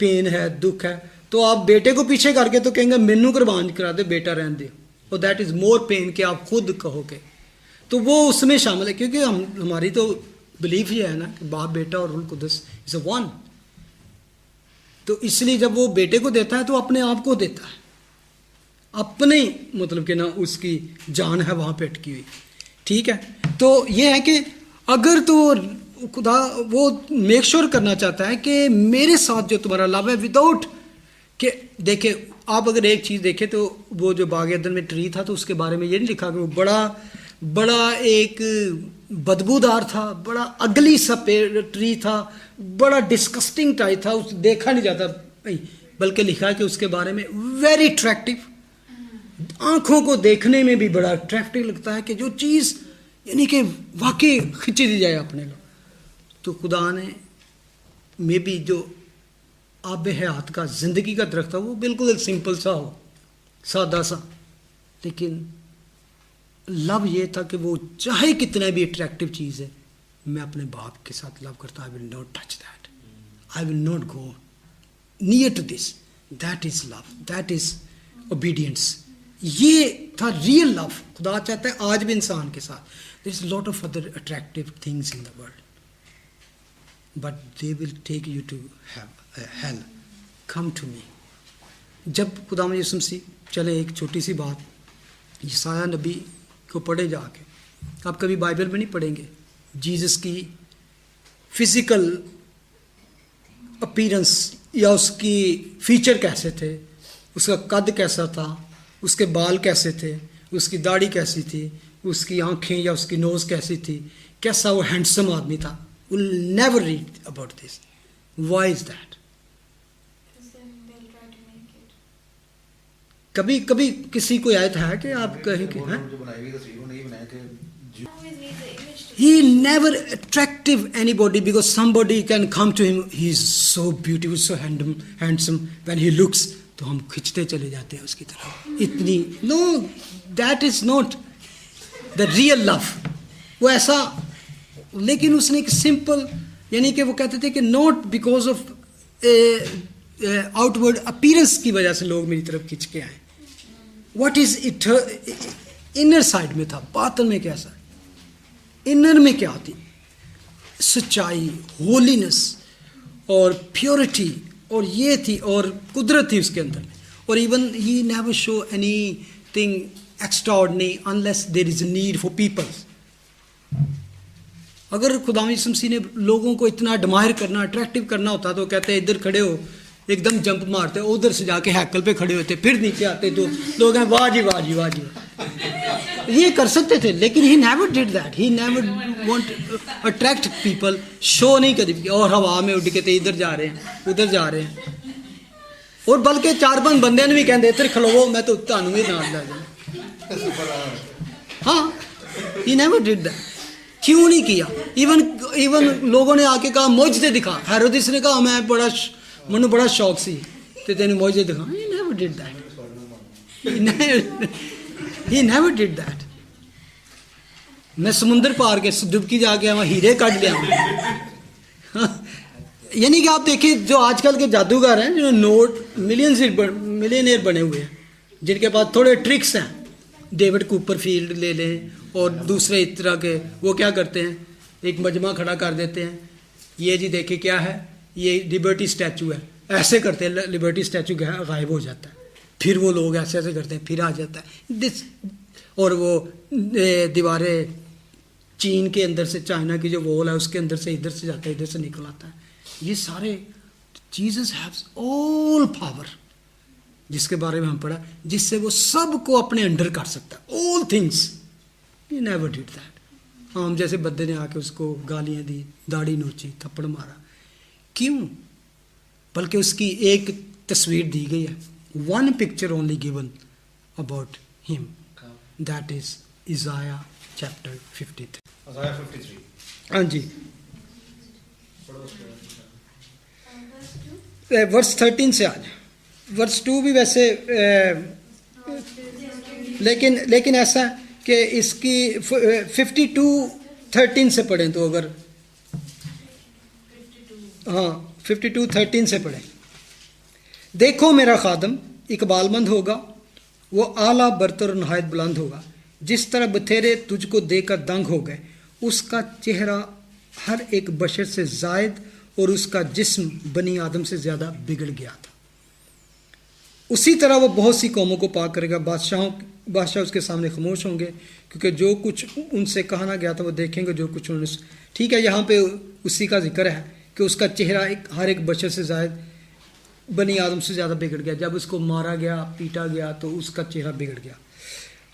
पेन है, दुख है, तो आप बेटे को पीछे करके तो कहेंगे मैनू कुर्बान करा दे, बेटा रहने दे, और दैट इज़ मोर पेन कि आप खुद कहोगे। तो वो उसमें शामिल है, क्योंकि हमारी तो बिलीफ ये है ना कि बाप बेटा और रूह कुदस इज़ अ वन। तो इसलिए जब वो बेटे को देता है तो अपने आप को देता है, अपने मतलब कि ना उसकी जान है वहाँ पे अटकी हुई। ठीक है, तो ये है कि अगर तो खुदा वो मेक श्योर करना चाहता है कि मेरे साथ जो तुम्हारा लव है विदाउट कि देखे, आप अगर एक चीज़ देखें तो वो जो बाग अदन में ट्री था तो उसके बारे में ये नहीं लिखा कि वो बड़ा एक बदबूदार था, बड़ा अगली सा ट्री था, बड़ा डिस्कस्टिंग टाइप था, उस देखा नहीं जाता नहीं, बल्कि लिखा है कि उसके बारे में वेरी अट्रैक्टिव, आंखों को देखने में भी बड़ा अट्रैक्टिव लगता है कि जो चीज़ यानी कि वाकई खिंची दी जाए अपने लोग। तो खुदा ने मे बी जो आब हयात का ज़िंदगी का दरख्त था वो बिल्कुल सिंपल सा हो, सादा सा, लेकिन लव ये था कि वो चाहे कितना भी अट्रैक्टिव चीज़ है, मैं अपने बाप के साथ लव करता, I will not touch that, I will not go near to this, that is love, that is obedience. ये था रियल लव। खुदा चाहता है आज भी इंसान के साथ, there is lot of other attractive things in the world, but they will take you to hell, come to me. जब खुदा में यीशु मसीह चले, एक छोटी सी बात, यसाया नबी को पढ़े जाके, आप कभी बाइबल में नहीं पढ़ेंगे जीसस की फिजिकल अपीयरेंस या उसकी फीचर कैसे थे, उसका कद कैसा था, उसके बाल कैसे थे, उसकी दाढ़ी कैसी थी, उसकी आंखें या उसकी नोज़ कैसी थी, कैसा वो हैंडसम आदमी था। Will never read about this. Why is that? कभी कभी किसी को आयत है कि आप कहें कि he never attractive anybody because somebody can come to him, he is so beautiful, so handsome, when he looks तो हम खिंचते चले जाते हैं उसकी तरफ इतनी। No, that is not the real love. वो ऐसा, लेकिन उसने एक सिंपल, यानी कि वो कहते थे कि not because of outward appearance की वजह से लोग मेरी तरफ खिंच के आए। What is it inner side में था, बातन में कैसा, इनर में क्या थी, सच्चाई, होलीनेस और प्योरिटी, और ये थी, और कुदरत थी उसके अंदर में। और even he never show anything extraordinary unless there is a need for people. अगर खुदा यीशु मसीह ने लोगों को इतना एडमायर करना, अट्रैक्टिव करना होता तो कहते हैं इधर खड़े हो, एकदम जंप मारते, उधर से जाके हैकल पे खड़े होते, फिर नीचे आते तो लोग हैं वाह जी वाह जी वाह जी। ये कर सकते थे, लेकिन he never did that. He never want attract people, show नहीं कभी किया। और हवा में उड़ के ते इधर जा रहे हैं उधर जा रहे हैं, और बल्कि 4-5 बंदे ने भी कहते इधर खलोवो मैं तो तुहानू भी नाल ला जाऊं। हाँ, ही नेवर डिड दैट। क्यों नहीं किया? इवन लोगों ने आके कहा मुझे दिखा, हेरोदिस ने कहा मैं मैनू बड़ा शौक सी ते तेन मुझे दिखा। He never did that, he never did that. मैं समुंदर पार के डुबकी जाके वहाँ हीरे काट लिया। यानी कि आप देखिए जो आजकल के जादूगर हैं, जो नोट मिलियनियर बने हुए हैं, जिनके पास थोड़े ट्रिक्स हैं, डेविड कूपरफील्ड ले लें और दूसरे इस तरह के, वो क्या करते हैं, एक मजमा खड़ा कर देते हैं, ये जी देखिए क्या है, ये लिबर्टी स्टैचू है, ऐसे करते हैं, लिबर्टी स्टैचू गायब हो जाता है, फिर वो लोग ऐसे ऐसे करते हैं, फिर आ जाता है दिस। और वो दीवारें चीन के अंदर से, चाइना की जो वॉल है उसके अंदर से इधर से जाता है, इधर से निकल आता है। ये सारे जीसस हैव्स ऑल पावर, जिसके बारे में हम पढ़ा, जिससे वो सब को अपने अंडर कर सकता है, all things. He never did that. हम जैसे बंदे ने आके उसको गालियां दी, दाढ़ी नोची, थप्पड़ मारा, क्यों? बल्कि उसकी एक तस्वीर दी गई है, one picture only given about him, that is Isaiah chapter 53। Isaiah 53। हाँ जी, वर्स 13 से आज वर्स 2 भी वैसे लेकिन ऐसा कि इसकी 52:13 से पढ़ें तो, अगर हाँ 52:13 से पढ़ें। देखो मेरा खादम इकबालमंद होगा, वो आला बरतर और नहायत बुलंद होगा, जिस तरह बथेरे तुझको देकर दंग हो गए, उसका चेहरा हर एक बशर से जायद और उसका जिस्म बनी आदम से ज़्यादा बिगड़ गया था। उसी तरह वो बहुत सी कौमों को पाक करेगा, बादशाह उसके सामने खामोश होंगे, क्योंकि जो कुछ उनसे कहा ना गया था वो देखेंगे जो कुछ उन्होंने। ठीक है, यहाँ पे उसी का जिक्र है कि उसका चेहरा हर एक बशर से जायद बनी आदम से ज़्यादा बिगड़ गया। जब उसको मारा गया, पीटा गया, तो उसका चेहरा बिगड़ गया।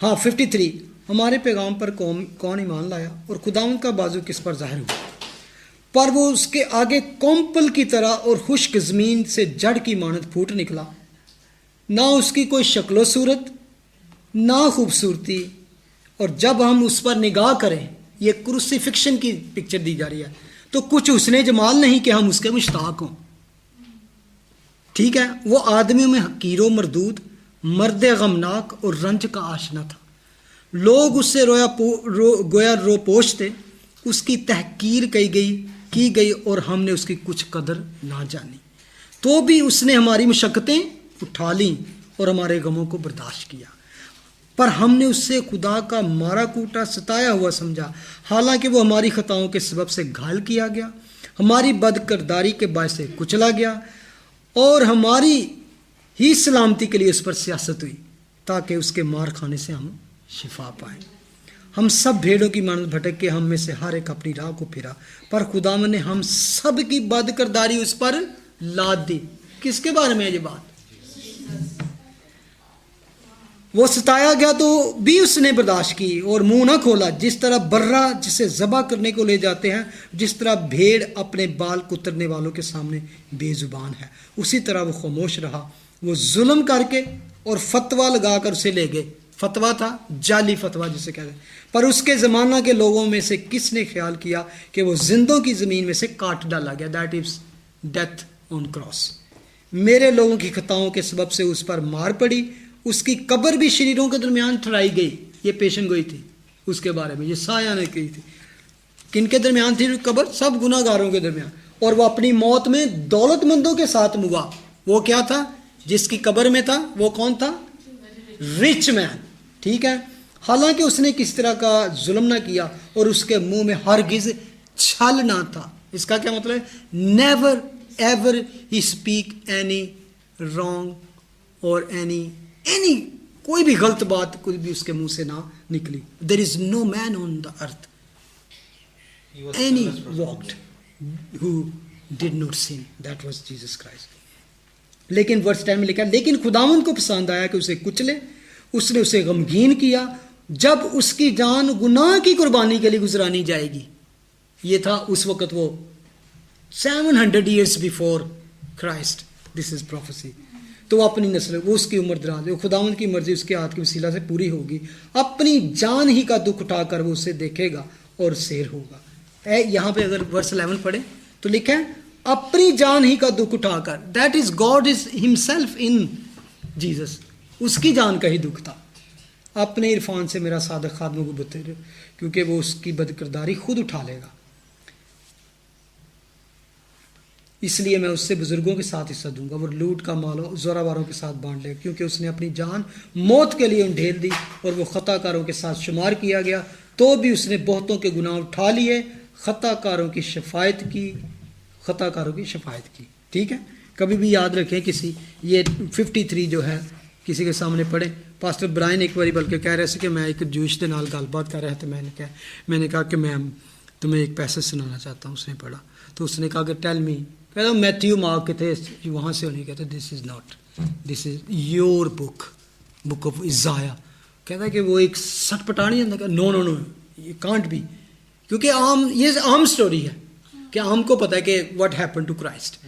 हाँ 53, हमारे पैगाम पर कौन ईमान लाया और खुदावंद का बाजू किस पर जाहिर हुआ? पर वो उसके आगे कोम्पल की तरह और खुश्क ज़मीन से जड़ की मानद फूट निकला, ना उसकी कोई शक्लो सूरत ना खूबसूरती। और जब हम उस पर निगाह करें, ये क्रूसिफिक्शन की पिक्चर दी जा रही है, तो कुछ उसने जमाल नहीं कि हम उसके मुश्ताक हों। ठीक है, वो आदमियों में हकीरो मरदूद, मर्द गमनाक और रंज का आशना था। लोग उससे गोया रो पोछते, उसकी तहकीर की गई और हमने उसकी कुछ कदर ना जानी। तो भी उसने हमारी मुशक्क़तें उठा लीं और हमारे गमों को बर्दाश्त किया। पर हमने उससे खुदा का मारा कूटा, सताया हुआ समझा, हालांकि वो हमारी खताओं के सबब से घायल किया गया, हमारी बदकिरदारी के बायस से कुचला गया, और हमारी ही सलामती के लिए उस पर सियासत हुई, ताकि उसके मार खाने से हम शिफा पाएं। हम सब भेड़ों की मानद भटक के हम में से हर एक अपनी राह को फिरा, पर खुदावन ने हम सब की बदकिरदारी उस पर लाद दी। किसके बारे में है ये बात? वो सताया गया तो भी उसने बर्दाश्त की और मुंह ना खोला। जिस तरह बर्रा जिसे ज़बा करने को ले जाते हैं, जिस तरह भेड़ अपने बाल कुतरने वालों के सामने बेजुबान है, उसी तरह वो खामोश रहा। वो जुल्म करके और फतवा लगाकर उसे ले गए। फतवा था, जाली फतवा जिसे कहते हैं। पर उसके ज़माना के लोगों में से किसने ख्याल किया कि वो जिंदों की ज़मीन में से काट डाला गया, that is death on cross. मेरे लोगों की खताओं के सबब से उस पर मार पड़ी, उसकी कब्र भी शरीरों के दरमियान ठहराई गई। ये पेशन गोई थी उसके बारे में, ये साया ने कही थी। किन के दरमियान थी कब्र? सब गुनाहगारों के दरमियान। और वो अपनी मौत में दौलतमंदों के साथ हुआ। वो क्या था? जिसकी कब्र में था वो कौन था? Rich man. ठीक है, हालांकि उसने किस तरह का जुल्म ना किया और उसके मुंह में हरगिज छल ना था। इसका क्या मतलब है? Never ever he speak any wrong और एनी कोई भी गलत बात कोई भी उसके मुंह से ना निकली। There is no man on the earth He was any sinless person. walked who did not sin, that was Jesus Christ. लेकिन वर्स 10 में लिखा है, लेकिन खुदावंद को पसंद आया कि उसे कुचले, उसने उसे गमगीन किया। जब उसकी जान गुनाह की कुर्बानी के लिए गुजरानी जाएगी, ये था उस वक्त वो 700 years before Christ, this is prophecy। तो वो अपनी नस्ल, वो उसकी उम्र दराज, वो खुदावंद की मर्जी उसके हाथ की वसीला से पूरी होगी। अपनी जान ही का दुख उठाकर वो उसे देखेगा और शेर होगा। यहाँ पे अगर वर्स 11 पढ़े तो लिखा है अपनी जान ही का दुख उठाकर, that is God is himself in Jesus, उसकी जान का ही दुख था। अपने इरफान से मेरा सादक खादमों को बतेरे, क्योंकि वो उसकी बदकिरदारी खुद उठा लेगा। इसलिए मैं उससे बुजुर्गों के साथ हिस्सा दूंगा, वो लूट का माल जोरावारों के साथ बांट लेगा, क्योंकि उसने अपनी जान मौत के लिए उंडेल दी और वो खताकारों के साथ शुमार किया गया। तो भी उसने बहुतों के गुनाह उठा लिए, खताकारों की शफायत की। ठीक है, कभी भी याद रखें, किसी ये 53 जो है किसी के सामने पढ़े। पास्टर ब्रायन एक बारी बल्कि कह रहे थे कि मैं एक जूश के नाल गलबात कर रहा था, मैंने कहा कि मैं तुम्हें एक पैसेज सुनाना चाहता हूँ। उसने पढ़ा तो उसने कहा कि टेल मी, कहता मैथ्यू मार्क के थे वहाँ से उन्हें कहते this is not, this is your book of Isaiah. कहता है कि वो एक सटपटानी अंदर, नो नो नो ये कांट बी, क्योंकि ये आम स्टोरी है कि हमको पता है कि व्हाट हैपन टू क्राइस्ट।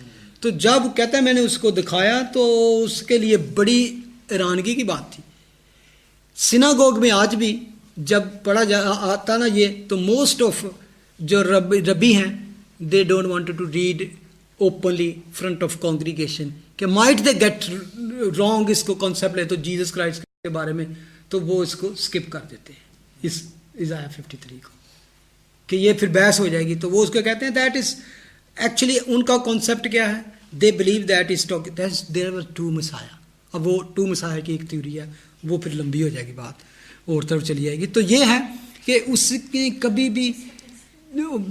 तो जब कहता है मैंने उसको दिखाया तो उसके लिए बड़ी हैरानगी की बात थी। सिनागोग में आज भी जब पढ़ा आता ना ये, तो मोस्ट ऑफ जो रबी हैं they don't want to read openly front of congregation, कि माइट दे गेट रॉन्ग इसको कॉन्सेप्ट ले तो जीसस क्राइस्ट के बारे में, तो वो इसको स्किप कर देते हैं इस इज़ाया 53 को, कि ये फिर बहस हो जाएगी। तो वो उसको कहते हैं दैट इज एक्चुअली उनका कॉन्सेप्ट क्या है, they believe that is there were two Messiah. अब वो टू मसाया की एक थ्योरी है, वो फिर लंबी हो जाएगी, बात और तरफ चली जाएगी। तो ये है कि उसके कभी भी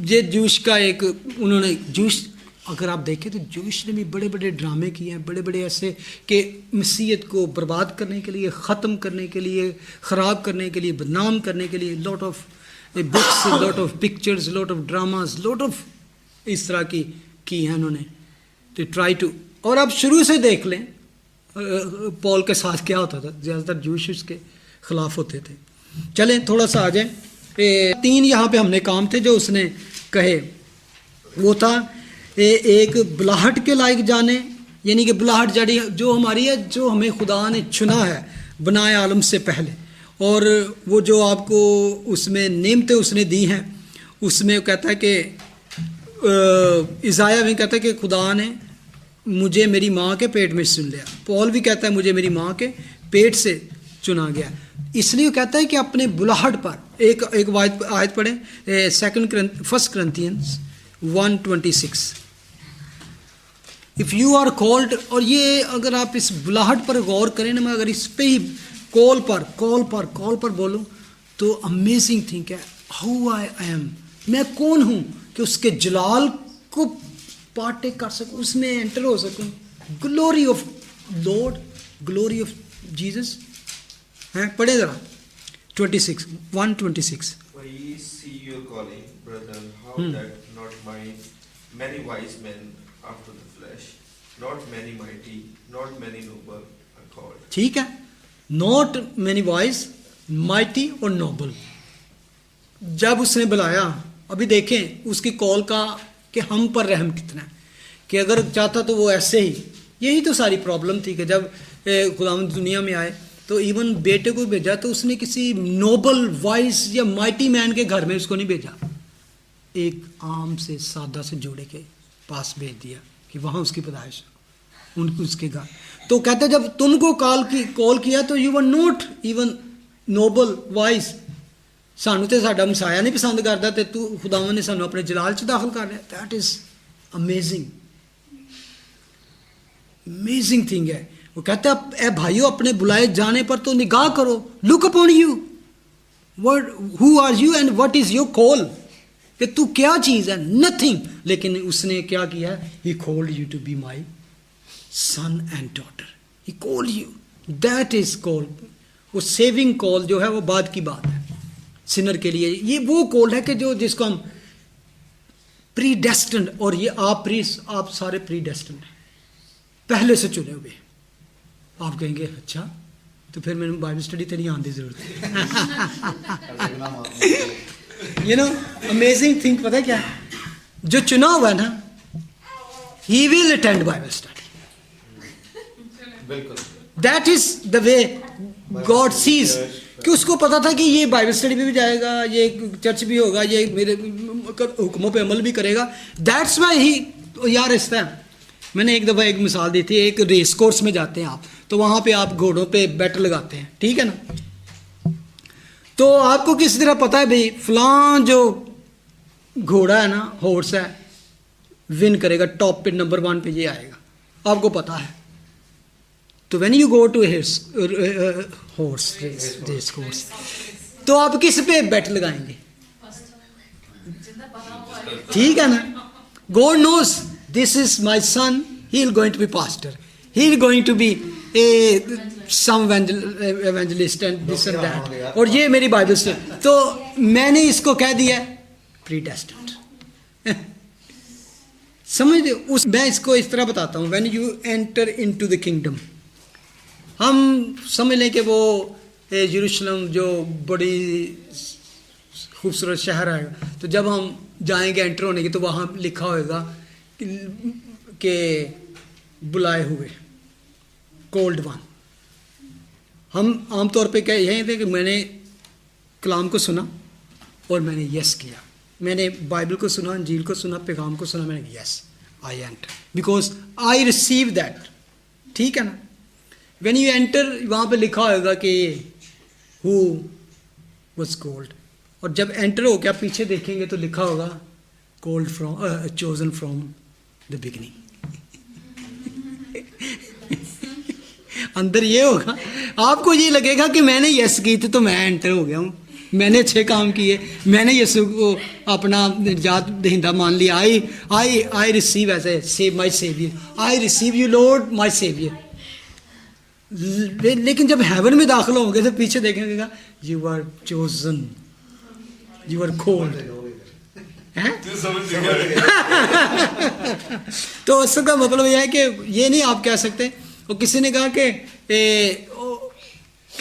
ये जूश का एक उन्होंने जूश, अगर आप देखें तो जूश ने भी बड़े बड़े ड्रामे किए हैं, बड़े बड़े ऐसे कि मसीहत को बर्बाद करने के लिए, ख़त्म करने के लिए, ख़राब करने के लिए, बदनाम करने के लिए, lot of books, lot of pictures, lot of dramas, lot of इस तरह की हैं उन्होंने तो ट्राई टू। और अब शुरू से देख लें पॉल के साथ क्या होता था, ज़्यादातर जूश उसके ख़िलाफ़ होते थे। चलें थोड़ा सा आ जाएं, 3 यहाँ पे हमने काम थे जो उसने कहे। वो था एक बुलाहट के लायक जाने, यानी कि बुलाहट जड़ी जो हमारी है, जो हमें खुदा ने चुना है बनाए आलम से पहले, और वो जो आपको उसमें नेमतें उसने दी हैं, उसमें कहता है कि इज़ाया में कहता है कि खुदा ने मुझे मेरी माँ के पेट में चुन लिया। पॉल भी कहता है मुझे मेरी माँ के पेट से चुना गया। इसलिए कहता है कि अपने बुलाहट पर एक आयत पढ़ें, 1 Corinthians 1:26। If you are called, और ये अगर आप इस बुलाहट पर गौर करें ना, मैं अगर इस पे ही कॉल पर बोलूं तो अमेजिंग थिंग है, हाउ आई एम, मैं कौन हूं कि उसके जलाल को पार्टेक कर सकूं, उसमें एंटर हो सकूं। Glory of Lord, glory of Jesus है। पढ़े जरा 1:26। For ye see your calling, brethren, how that not many wise men after the flesh, not many mighty, not many noble are called। ठीक है, नॉट मैनी वाइज, माइटी और Nobel. जब उसने बुलाया, अभी देखें उसकी कॉल का कि हम पर रहम कितना है, कि अगर चाहता तो वो ऐसे ही, यही तो सारी प्रॉब्लम थी कि जब खुदावंद दुनिया में आए तो इवन बेटे को भेजा तो उसने किसी नोबल वाइज या माइटी मैन के घर में उसको नहीं भेजा, एक आम से सादा से जोड़े के पास भेज दिया कि वहाँ उसकी पैदाइश उसके घर। तो कहते जब तुमको कॉल किया तो you were not even noble wise, सानू तो साडा मसाया नहीं पसंद करता, तो तू खुदावन ने सानू अपने जलाल च दाखिल कर लिया। That is amazing amazing thing है। वो कहता है, ए भाइयों, अपने बुलाए जाने पर तो निगाह करो, look upon you, what who are you and what is your call, कि तू क्या चीज है, नथिंग। लेकिन उसने क्या किया, he called you to be my son and daughter, he called you, that is call. वो सेविंग कॉल जो है वो बाद की बात है सिनर के लिए। ये वो कॉल है कि जो जिसको हम प्रीडेस्टिन्ड, और ये आप सारे प्रीडेस्टिन्ड हैं, पहले से चुने हुए। आप कहेंगे अच्छा, तो फिर मैंने बाइबल स्टडी तो नहीं आने की जरूरत है। यू नो अमेजिंग थिंग पता है क्या, जो चुना हुआ है ना, he will attend Bible study. बिल्कुल, that is the way God sees, कि उसको पता था कि ये बाइबल स्टडी में भी जाएगा, ये चर्च भी होगा, ये मेरे हुक्मों पे अमल भी करेगा। दैट्स वाई ही, यार इस तरह मैंने एक दफ़ा एक मिसाल दी थी, एक रेस कोर्स में जाते हैं आप, तो वहाँ पे आप घोड़ों पे बैट लगाते हैं, ठीक है ना। तो आपको किस तरह पता है भाई फलां जो घोड़ा है ना, हॉर्स है, विन करेगा, टॉप पे नंबर 1 पे ये आएगा, आपको पता है। तो when you go to horse race course, तो आप किस पे बैट लगाएंगे, ठीक है ना। God knows this is my son, he is going to be pastor, he is going to be some evangelist and this and that, और ये मेरी बाइबल से, तो मैंने इसको कह दिया प्रीडेस्टिन्ड। समझ दे उस, मैं इसको इस तरह बताता हूँ, when you enter into the kingdom, हम समझ लें कि वो यरूशलेम जो बड़ी खूबसूरत शहर है, तो जब हम जाएंगे एंटर होने की, तो वहाँ लिखा होगा के बुलाए हुए, कॉल्ड वन। हम आमतौर पे क्या यही थे कि मैंने कलाम को सुना और मैंने यस किया, मैंने बाइबल को सुना, अंजील को सुना, पैगाम को सुना, मैंने yes I enter because I receive that, ठीक है ना। व्हेन यू एंटर, वहाँ पे लिखा होगा कि हु वाज कॉल्ड, और जब एंटर हो क्या पीछे देखेंगे तो लिखा होगा called from, chosen from the beginning. अंदर ये होगा, आपको ये लगेगा कि मैंने यस की थी तो मैं एंटर हो गया हूँ, मैंने अच्छे काम किए, मैंने यीशु को अपना निजात दहिंदा मान लिया, I receive as a my saviour, I receive you Lord my saviour. लेकिन जब हेवन में दाखिल होंगे तो पीछे देखेंगे you are chosen, you are called है। तो उसका मतलब यह है कि ये नहीं आप कह सकते। और किसी ने कहा कि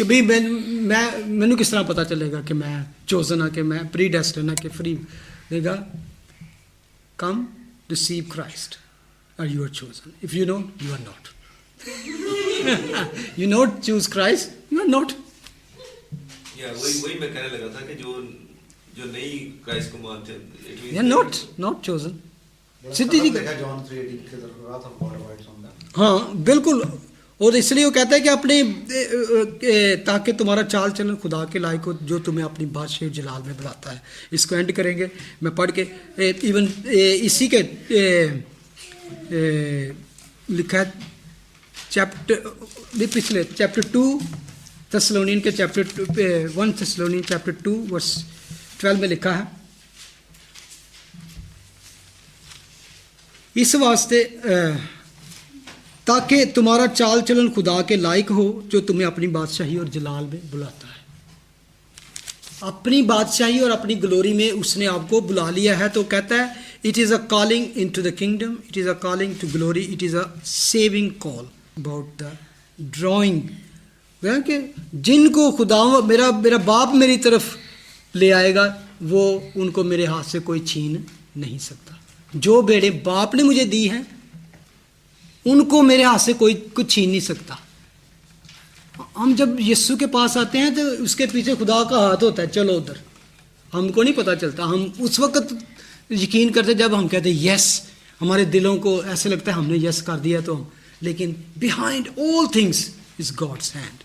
भाई मैनू किस तरह पता चलेगा कि मैं चोजन है, कि मैं प्रीडेस्टिन्ड है, कि फ्री देगा, कम रिसीव क्राइस्ट और you are chosen, if you know you are not, you not choose Christ, you are not. वही मैं कहने लगा था कि जो नहीं क्राइस्ट को मानते हैं, यू आर नॉट चोजन। सिद्धि जी देखा जॉन 3:18 के wrath of God abides on them। हाँ बिल्कुल, और इसलिए वो कहता है कि अपने ताकि तुम्हारा चाल चलन खुदा के लायक हो जो तुम्हें अपनी बादशाह जलाल में बुलाता है। इसको एंड करेंगे मैं पढ़ के, इवन इसी के लिखा है चैप्टर पिछले चैप्टर 2 थेसलोनियन के चैप्टर 1 थेसलोनियन चैप्टर 2 वर्स 12 में लिखा है, इस वास्ते ताकि तुम्हारा चाल चलन खुदा के लायक हो जो तुम्हें अपनी बादशाही और जलाल में बुलाता है। अपनी बादशाही और अपनी ग्लोरी में उसने आपको बुला लिया है। तो कहता है it is a calling into the kingdom, it is a calling to glory, it is a saving call about the drawing. कि जिनको खुदा मेरा बाप मेरी तरफ ले आएगा वो उनको मेरे हाथ से कोई छीन नहीं सकता। जो बेड़े बाप ने मुझे दी हैं उनको मेरे हाथ से कोई कुछ छीन नहीं सकता। हम जब यीशु के पास आते हैं तो उसके पीछे खुदा का हाथ होता है, चलो उधर, हमको नहीं पता चलता। हम उस वक्त यकीन करते जब हम कहते यस, हमारे दिलों को ऐसे लगता है हमने यस कर दिया तो हम, लेकिन behind all things is God's hand.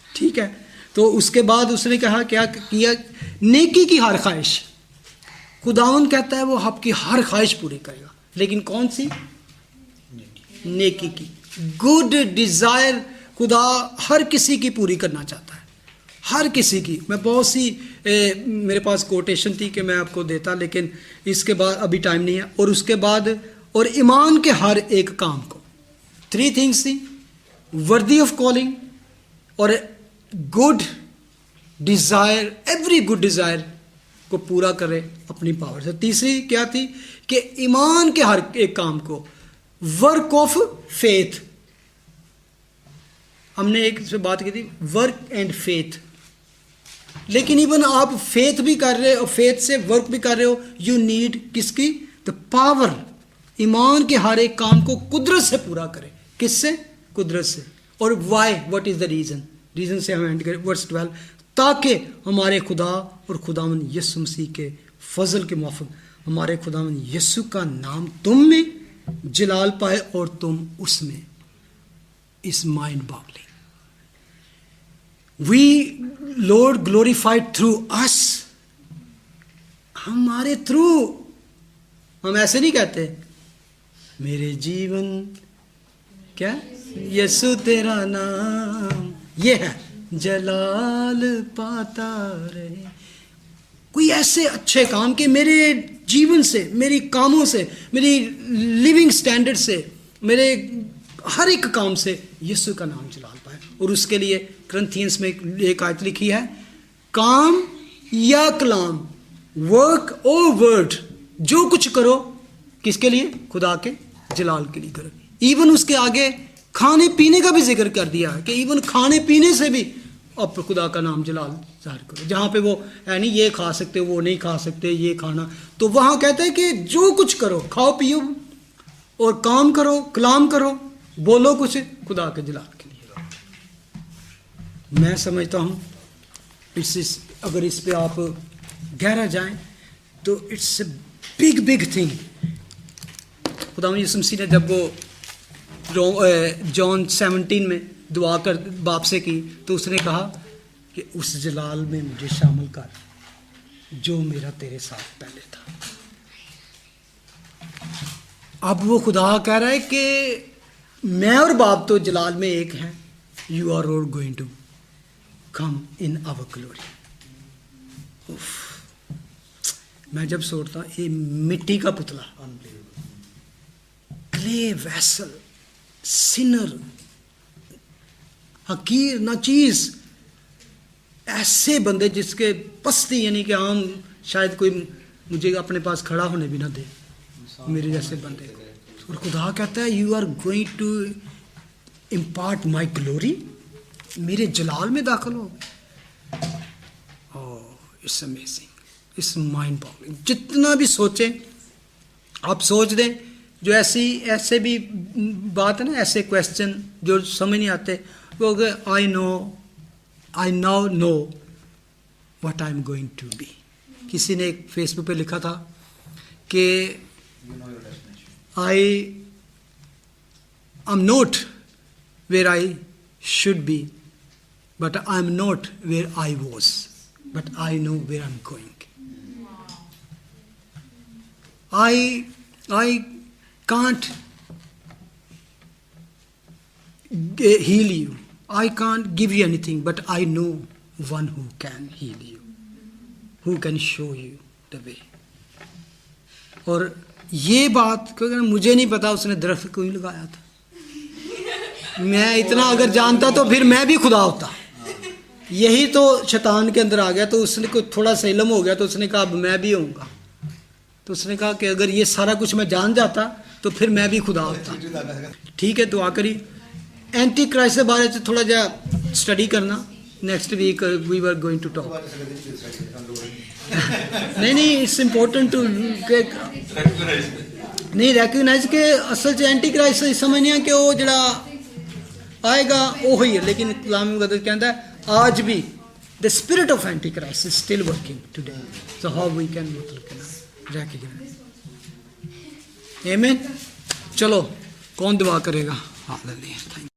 ठीक है, तो उसके बाद उसने कहा क्या किया, नेकी की हर ख्वाहिश, खुदावंद कहता है वो आपकी हर ख्वाहिश पूरी करेगा। लेकिन कौन सी? नेकी की। गुड डिजायर खुदा हर किसी की पूरी करना चाहता है, हर किसी की। मैं बहुत सी मेरे पास कोटेशन थी कि मैं आपको देता, लेकिन इसके बाद अभी टाइम नहीं है। और उसके बाद और ईमान के हर एक काम को, 3 थिंग्स थी, वर्दी ऑफ कॉलिंग और good desire, every good desire को पूरा करे अपनी पावर से। तीसरी क्या थी कि ईमान के हर एक काम को, वर्क ऑफ फेथ। हमने एक से बात की थी, वर्क एंड फेथ। लेकिन इवन आप फेथ भी कर रहे हो, फेथ से वर्क भी कर रहे हो, यू नीड किसकी? The power. ईमान के हर एक काम को कुदरत से पूरा करें। किससे? कुदरत से। और why, what is the reason? Reason से हम एंड करें वर्स 12, ताकि हमारे खुदा और खुदावन यीशु मसीह के फजल के मुआफिक हमारे खुदावन यीशु का नाम तुम में जलाल पाए और तुम उसमें। Is mind boggling. We Lord glorified through us, हमारे थ्रू। हम ऐसे नहीं कहते मेरे जीवन क्या यीशु तेरा नाम, ये है जलाल पाता रहे। कोई ऐसे अच्छे काम के मेरे जीवन से, मेरी कामों से, मेरी लिविंग स्टैंडर्ड से, मेरे हर एक काम से यीशु का नाम जलाल पाए। और उसके लिए करंथियंस में एक आयत लिखी है, काम या कलाम, वर्क और वर्ड, जो कुछ करो किसके लिए? खुदा के जलाल के लिए करो। इवन उसके आगे खाने पीने का भी जिक्र कर दिया है कि इवन खाने पीने से भी आप खुदा का नाम जलाल जाहिर करो। जहाँ पे वो है नहीं ये खा सकते, वो नहीं खा सकते, ये खाना, तो वहाँ कहते हैं कि जो कुछ करो, खाओ पियो और काम करो, कलाम करो, बोलो कुछ खुदा के जलाल के लिए। मैं समझता हूँ अगर इस पे आप गहरा जाएं तो it's a big big thing. खुदा यीशु मसीह ने जब वो जॉन 17 में दुआ कर बाप से की, तो उसने कहा कि उस जलाल में मुझे शामिल कर जो मेरा तेरे साथ पहले था। अब वो खुदा कह रहा है कि मैं और बाप तो जलाल में एक हैं, you are all going to come in our glory. मैं जब सोचता ये मिट्टी का पुतला, क्ले वेसल, सिनर, हकीर, नाचीज, ऐसे बंदे जिसके पस्ती, यानी कि हम शायद कोई मुझे अपने पास खड़ा होने भी ना दे, मेरे जैसे बंदे। और खुदा कहता है you are going to impart my glory, मेरे जलाल में दाखिल हो। Oh it's amazing, it's mind boggling. जितना भी सोचें, आप सोच दें, जो ऐसे भी बात है ना, ऐसे क्वेश्चन जो समझ नहीं आते, वो I now know what I am going to be. किसी ने एक फेसबुक पे लिखा था कि I am not where I should be, but I am not where I was, but I know where I'm going. I can't heal you. I can't give you anything, but I know one who can heal you, who can show you the way. और ये बात क्योंकि मुझे नहीं पता उसने दरख्त क्यों लगाया था। मैं इतना अगर जानता तो फिर मैं भी खुदा होता। यही तो शैतान के अंदर आ गया, तो उसने को थोड़ा सा इल्म हो गया, तो उसने कहा अब मैं भी होऊंगा। तो उसने कहा कि अगर ये सारा कुछ मैं जान जाता तो फिर मैं भी खुदा होता। ठीक है, दुआ करी। एंटी क्राइस्ट के बारे में थोड़ा जा स्टडी करना। Next week we were going to talk. नहीं इट्स इम्पोर्टेंट टू नहीं रैकोगनाइज के असल च एंटी क्राइस्ट समझने कि वो जड़ा आएगा वो ही है, लेकिन कलाम मुक़द्दस कहता है आज भी the spirit of antichrist is still working today, so how we can recognise. आमीन। चलो कौन दुआ करेगा? हालेलुया। Thank you.